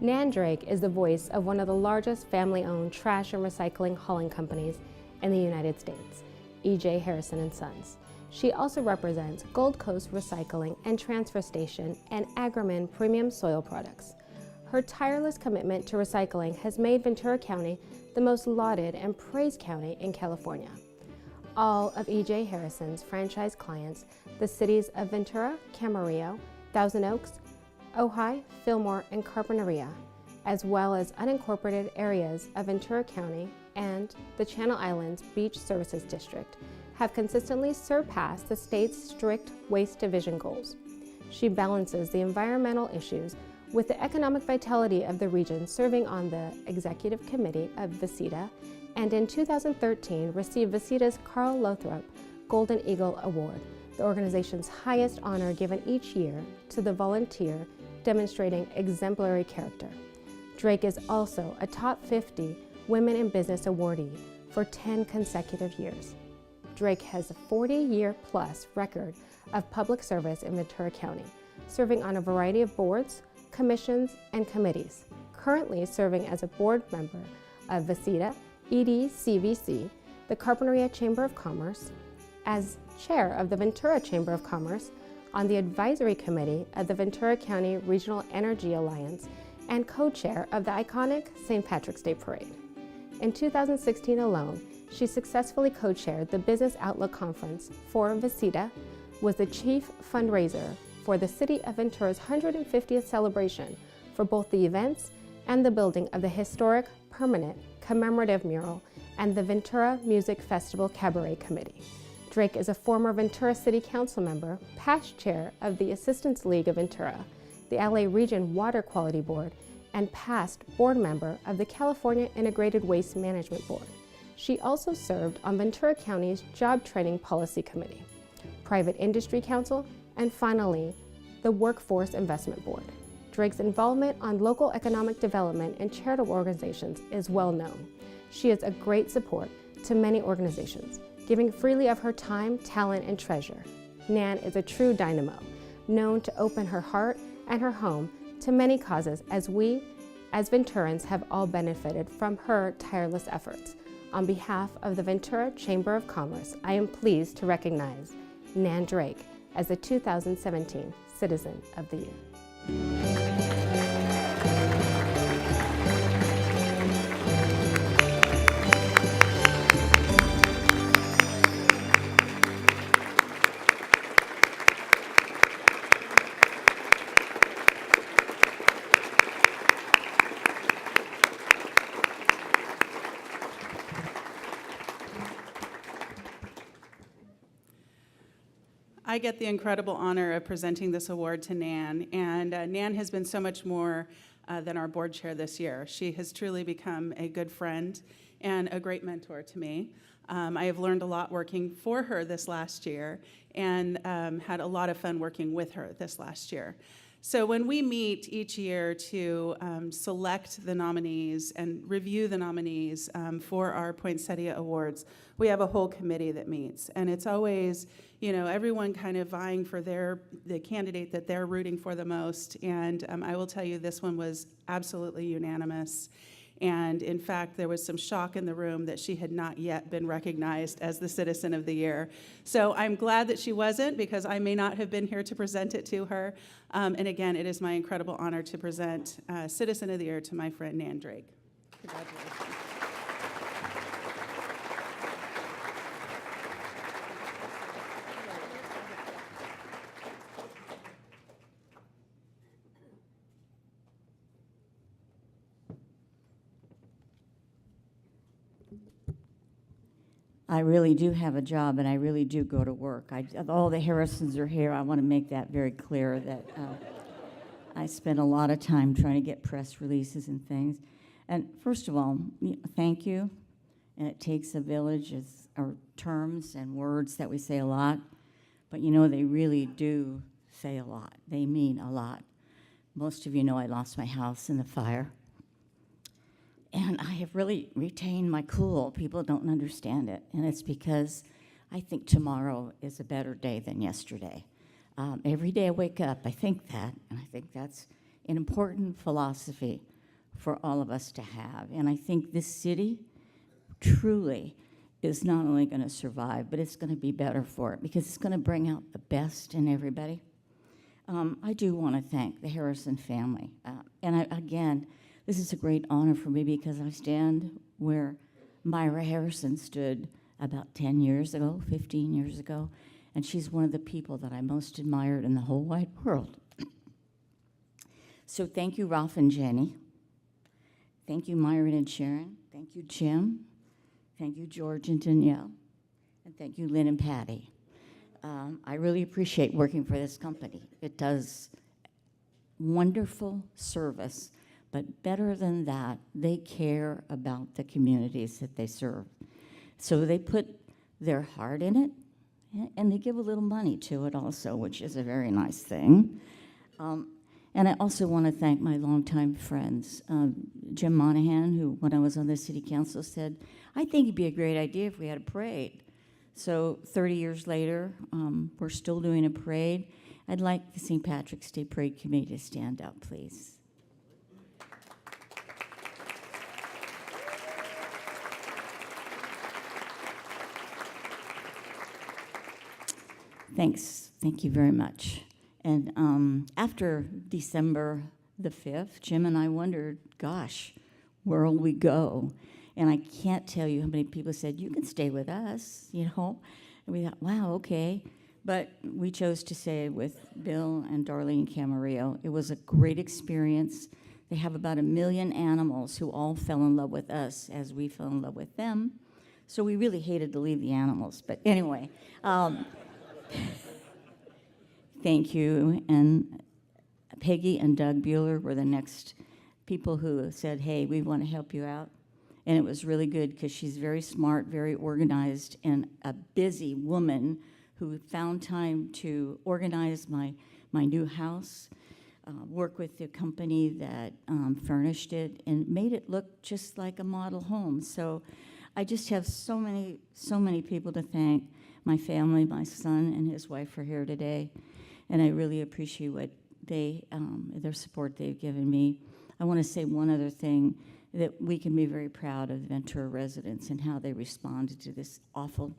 Speaker 23: Nan Drake is the voice of one of the largest family-owned trash and recycling hauling companies in the United States, E.J. Harrison & Sons. She also represents Gold Coast Recycling and Transfer Station and Agromin Premium Soil Products. Her tireless commitment to recycling has made Ventura County the most lauded and praised county in California. All of E.J. Harrison's franchise clients, the cities of Ventura, Camarillo, Thousand Oaks, Ojai, Fillmore, and Carpinteria, as well as unincorporated areas of Ventura County and the Channel Islands Beach Services District, have consistently surpassed the state's strict waste division goals. She balances the environmental issues with the economic vitality of the region, serving on the Executive Committee of VACE, and in 2013 received VACE's Carl Lothrop Golden Eagle Award, the organization's highest honor given each year to the volunteer demonstrating exemplary character. Drake is also a top 50 Women in Business awardee for 10 consecutive years. Drake has a 40-year-plus record of public service in Ventura County, serving on a variety of boards, commissions, and committees, currently serving as a board member of VACE, EDCVC, the Carpinteria Chamber of Commerce, as chair of the Ventura Chamber of Commerce, on the advisory committee of the Ventura County Regional Energy Alliance, and co-chair of the iconic St. Patrick's Day Parade. In 2016 alone, she successfully co-chaired the Business Outlook Conference for VACE, was the chief fundraiser for the City of Ventura's 150th celebration for both the events and the building of the historic permanent commemorative mural and the Ventura Music Festival Cabaret Committee. Drake is a former Ventura City Council member, past chair of the Assistance League of Ventura, the LA Region Water Quality Board, and past board member of the California Integrated Waste Management Board. She also served on Ventura County's Job Training Policy Committee, Private Industry Council, and finally, the Workforce Investment Board. Drake's involvement on local economic development and charitable organizations is well known. She is a great support to many organizations, giving freely of her time, talent, and treasure. Nan is a true dynamo, known to open her heart and her home to many causes, as we, as Venturans, have all benefited from her tireless efforts. On behalf of the Ventura Chamber of Commerce, I am pleased to recognize Nan Drake as the 2017 Citizen of the Year.
Speaker 4: I get the incredible honor of presenting this award to Nan, and Nan has been so much more than our board chair this year. She has truly become a good friend and a great mentor to me. I have learned a lot working for her this last year and had a lot of fun working with her this last year. So when we meet each year to select the nominees and review the nominees for our Poinsettia Awards, we have a whole committee that meets. And it's always, you know, everyone kind of vying for the candidate that they're rooting for the most. And I will tell you, this one was absolutely unanimous. And in fact, there was some shock in the room that she had not yet been recognized as the Citizen of the Year. So I'm glad that she wasn't, because I may not have been here to present it to her. And again, it is my incredible honor to present Citizen of the Year to my friend Nan Drake. Congratulations.
Speaker 6: I really do have a job, and I really do go to work. All the Harrisons are here. I want to make that very clear that I spend a lot of time trying to get press releases and things. And first of all, thank you. And it takes a village, are terms and words that we say a lot, but you know, they really do say a lot. They mean a lot. Most of you know I lost my house in the fire. And I have really retained my cool. People don't understand it. And it's because I think tomorrow is a better day than yesterday. Every day I wake up, I think that. And I think that's an important philosophy for all of us to have. And I think this city truly is not only going to survive, but it's going to be better for it, because it's going to bring out the best in everybody. I do want to thank the Harrison family. Again, this is a great honor for me, because I stand where Myra Harrison stood about 10 years ago, 15 years ago, and she's one of the people that I most admired in the whole wide world. So thank you, Ralph and Jenny. Thank you, Myron and Sharon. Thank you, Jim. Thank you, George and Danielle. And thank you, Lynn and Patty. I really appreciate working for this company. It does wonderful service. But better than that, they care about the communities that they serve. So they put their heart in it, and they give a little money to it also, which is a very nice thing. And I also want to thank my longtime friends. Jim Monahan, who, when I was on the city council, said, I think it'd be a great idea if we had a parade. So 30 years later, we're still doing a parade. I'd like the St. Patrick's Day Parade Committee to stand up, please. Thanks. Thank you very much. And after December the 5th, Jim and I wondered, gosh, where will we go? And I can't tell you how many people said, you can stay with us, you know? And we thought, wow, okay. But we chose to stay with Bill and Darlene Camarillo. It was a great experience. They have about 1 million animals who all fell in love with us as we fell in love with them. So we really hated to leave the animals. But anyway, thank you. And Peggy and Doug Bueller were the next people who said, hey, we want to help you out. And it was really good, because she's very smart, very organized, and a busy woman who found time to organize my new house. work with the company that furnished it and made it look just like a model home. So I just have so many people to thank. My family, my son and his wife are here today, and I really appreciate what their support they've given me. I want to say one other thing, that we can be very proud of the Ventura residents and how they responded to this awful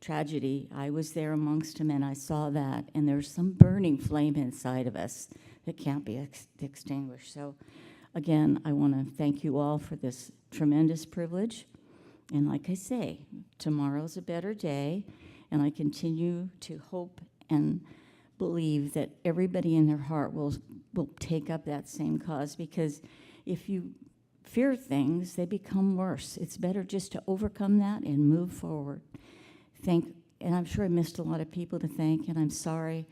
Speaker 6: tragedy. I was there amongst them, and I saw that, and there's some burning flame inside of us that can't be extinguished. So again, I want to thank you all for this tremendous privilege. And like I say, tomorrow's a better day, and I continue to hope and believe that everybody in their heart will take up that same cause, because if you fear things, they become worse. It's better just to overcome that and move forward. And I'm sure I missed a lot of people to thank, and I'm sorry,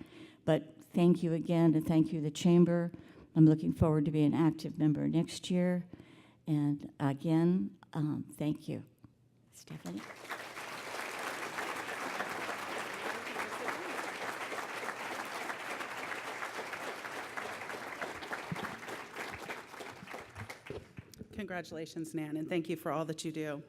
Speaker 6: but thank you again, and thank you, the Chamber. I'm looking forward to being an active member next year. And again, thank you. Stephanie?
Speaker 4: Congratulations, Nan, and thank you for all that you do.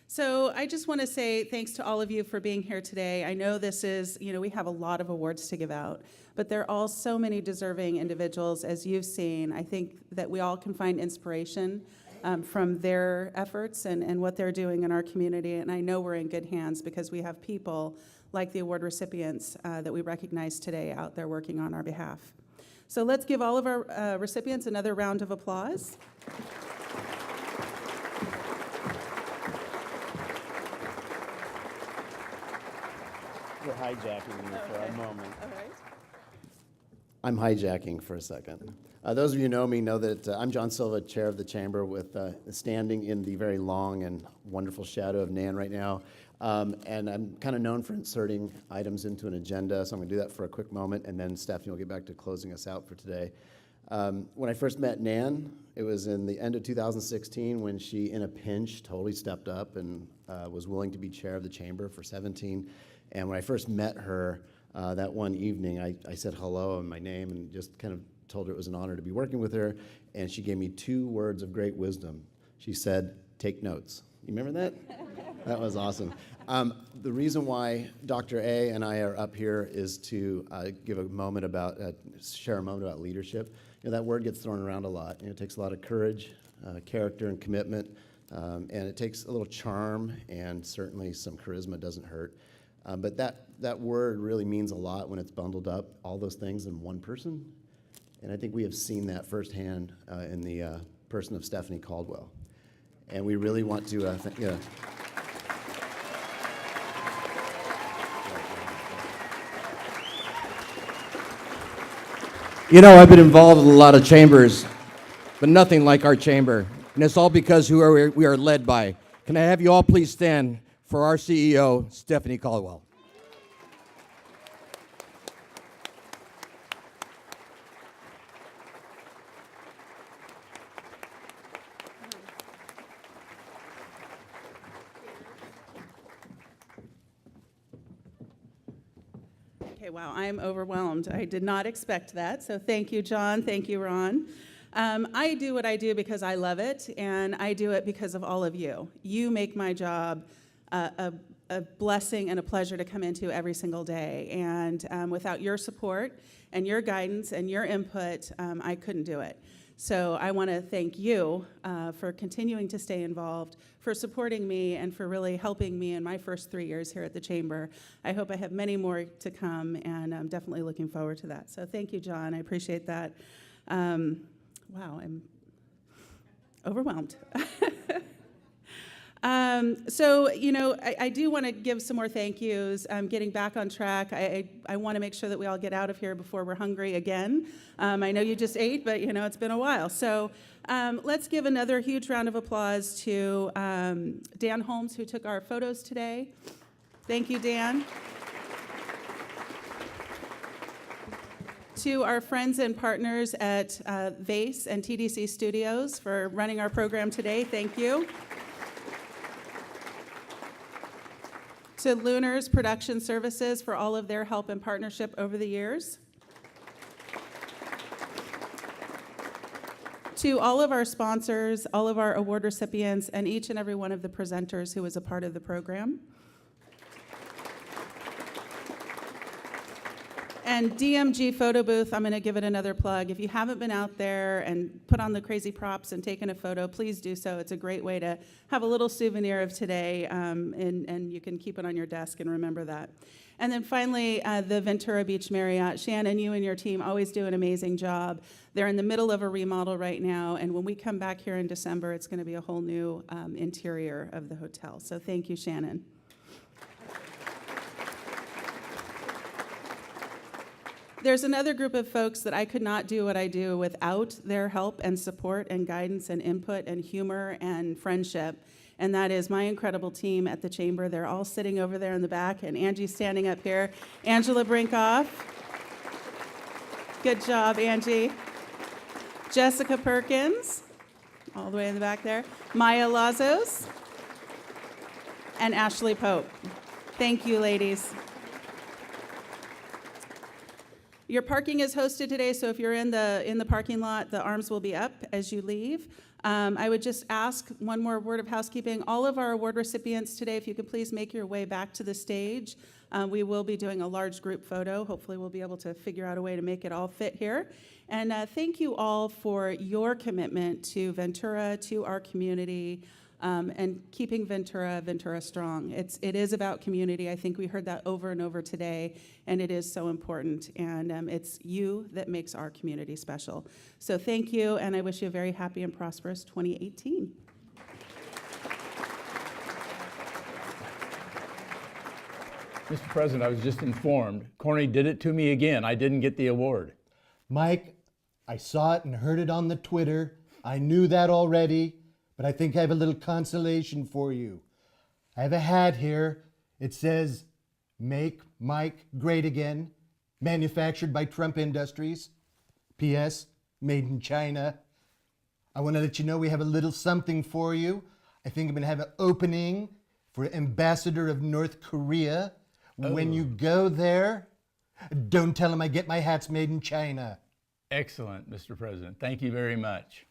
Speaker 4: So I just want to say thanks to all of you for being here today. I know this is, we have a lot of awards to give out, but there are all so many deserving individuals, as you've seen. I think that we all can find inspiration from their efforts and what they're doing in our community, and I know we're in good hands because we have people like the award recipients that we recognize today out there working on our behalf. So let's give all of our recipients another round of applause.
Speaker 7: We're hijacking you for a moment.
Speaker 4: All right.
Speaker 7: I'm hijacking for a second. Those of you who know me know that I'm John Silva, chair of the chamber, with standing in the very long and wonderful shadow of Nan right now. And I'm kind of known for inserting items into an agenda, so I'm going to do that for a quick moment, and then Stephanie will get back to closing us out for today. When I first met Nan, it was in the end of 2016 when she, in a pinch, totally stepped up and was willing to be chair of the chamber for 17. And when I first met her that one evening, I said hello and my name and just kind of told her it was an honor to be working with her. And she gave me 2 words of great wisdom. She said, "Take notes." You remember that? That was awesome. The reason why Dr. A and I are up here is to give a moment about, share a moment about leadership. That word gets thrown around a lot. It takes a lot of courage, character, and commitment. And it takes a little charm, and certainly some charisma doesn't hurt. But that word really means a lot when it's bundled up, all those things in one person. And I think we have seen that firsthand in the person of Stephanie Caldwell. And we really want to,
Speaker 8: I've been involved in a lot of chambers, but nothing like our chamber. And it's all because we are led by. Can I have you all please stand for our CEO, Stephanie Caldwell.
Speaker 4: Okay, wow, I'm overwhelmed. I did not expect that. So thank you, John. Thank you, Ron. I do what I do because I love it, and I do it because of all of you. You make my job a blessing and a pleasure to come into every single day. And without your support and your guidance and your input, I couldn't do it. So I want to thank you for continuing to stay involved, for supporting me, and for really helping me in my first 3 years here at the Chamber. I hope I have many more to come, and I'm definitely looking forward to that. So thank you, John. I appreciate that. Wow, I'm overwhelmed. I do want to give some more thank yous. Getting back on track, I want to make sure that we all get out of here before we're hungry again. I know you just ate, but it's been a while. So let's give another huge round of applause to Dan Holmes, who took our photos today. Thank you, Dan. To our friends and partners at VACE and TDC Studios for running our program today, thank you. To Lunar's Production Services for all of their help and partnership over the years. To all of our sponsors, all of our award recipients, and each and every one of the presenters who was a part of the program. And DMG Photo Booth, I'm going to give it another plug. If you haven't been out there and put on the crazy props and taken a photo, please do so. It's a great way to have a little souvenir of today, and you can keep it on your desk and remember that. And then finally, the Ventura Beach Marriott. Shannon, you and your team always do an amazing job. They're in the middle of a remodel right now, and when we come back here in December, it's going to be a whole new interior of the hotel. So thank you, Shannon. There's another group of folks that I could not do what I do without their help and support and guidance and input and humor and friendship, and that is my incredible team at the Chamber. They're all sitting over there in the back, and Angie's standing up here. Angela Brinkoff. Good job, Angie. Jessica Perkins, all the way in the back there. Maya Lazos. And Ashley Pope. Thank you, ladies. Your parking is hosted today, so if you're in the parking lot, the arms will be up as you leave. I would just ask one more word of housekeeping. All of our award recipients today, if you could please make your way back to the stage. We will be doing a large group photo. Hopefully we'll be able to figure out a way to make it all fit here. And thank you all for your commitment to Ventura, to our community, and keeping Ventura strong. It is about community. I think we heard that over and over today, and it is so important. And it's you that makes our community special. So thank you, and I wish you a very happy and prosperous 2018.
Speaker 1: Mr. President, I was just informed. Corny did it to me again. I didn't get the award.
Speaker 17: Mike, I saw it and heard it on the Twitter. I knew that already. But I think I have a little consolation for you. I have a hat here. It says, "Make Mike Great Again," manufactured by Trump Industries. P.S., made in China. I want to let you know we have a little something for you. I think I'm going to have an opening for Ambassador of North Korea. When you go there, don't tell him I get my hats made in China.
Speaker 1: Excellent, Mr. President. Thank you very much.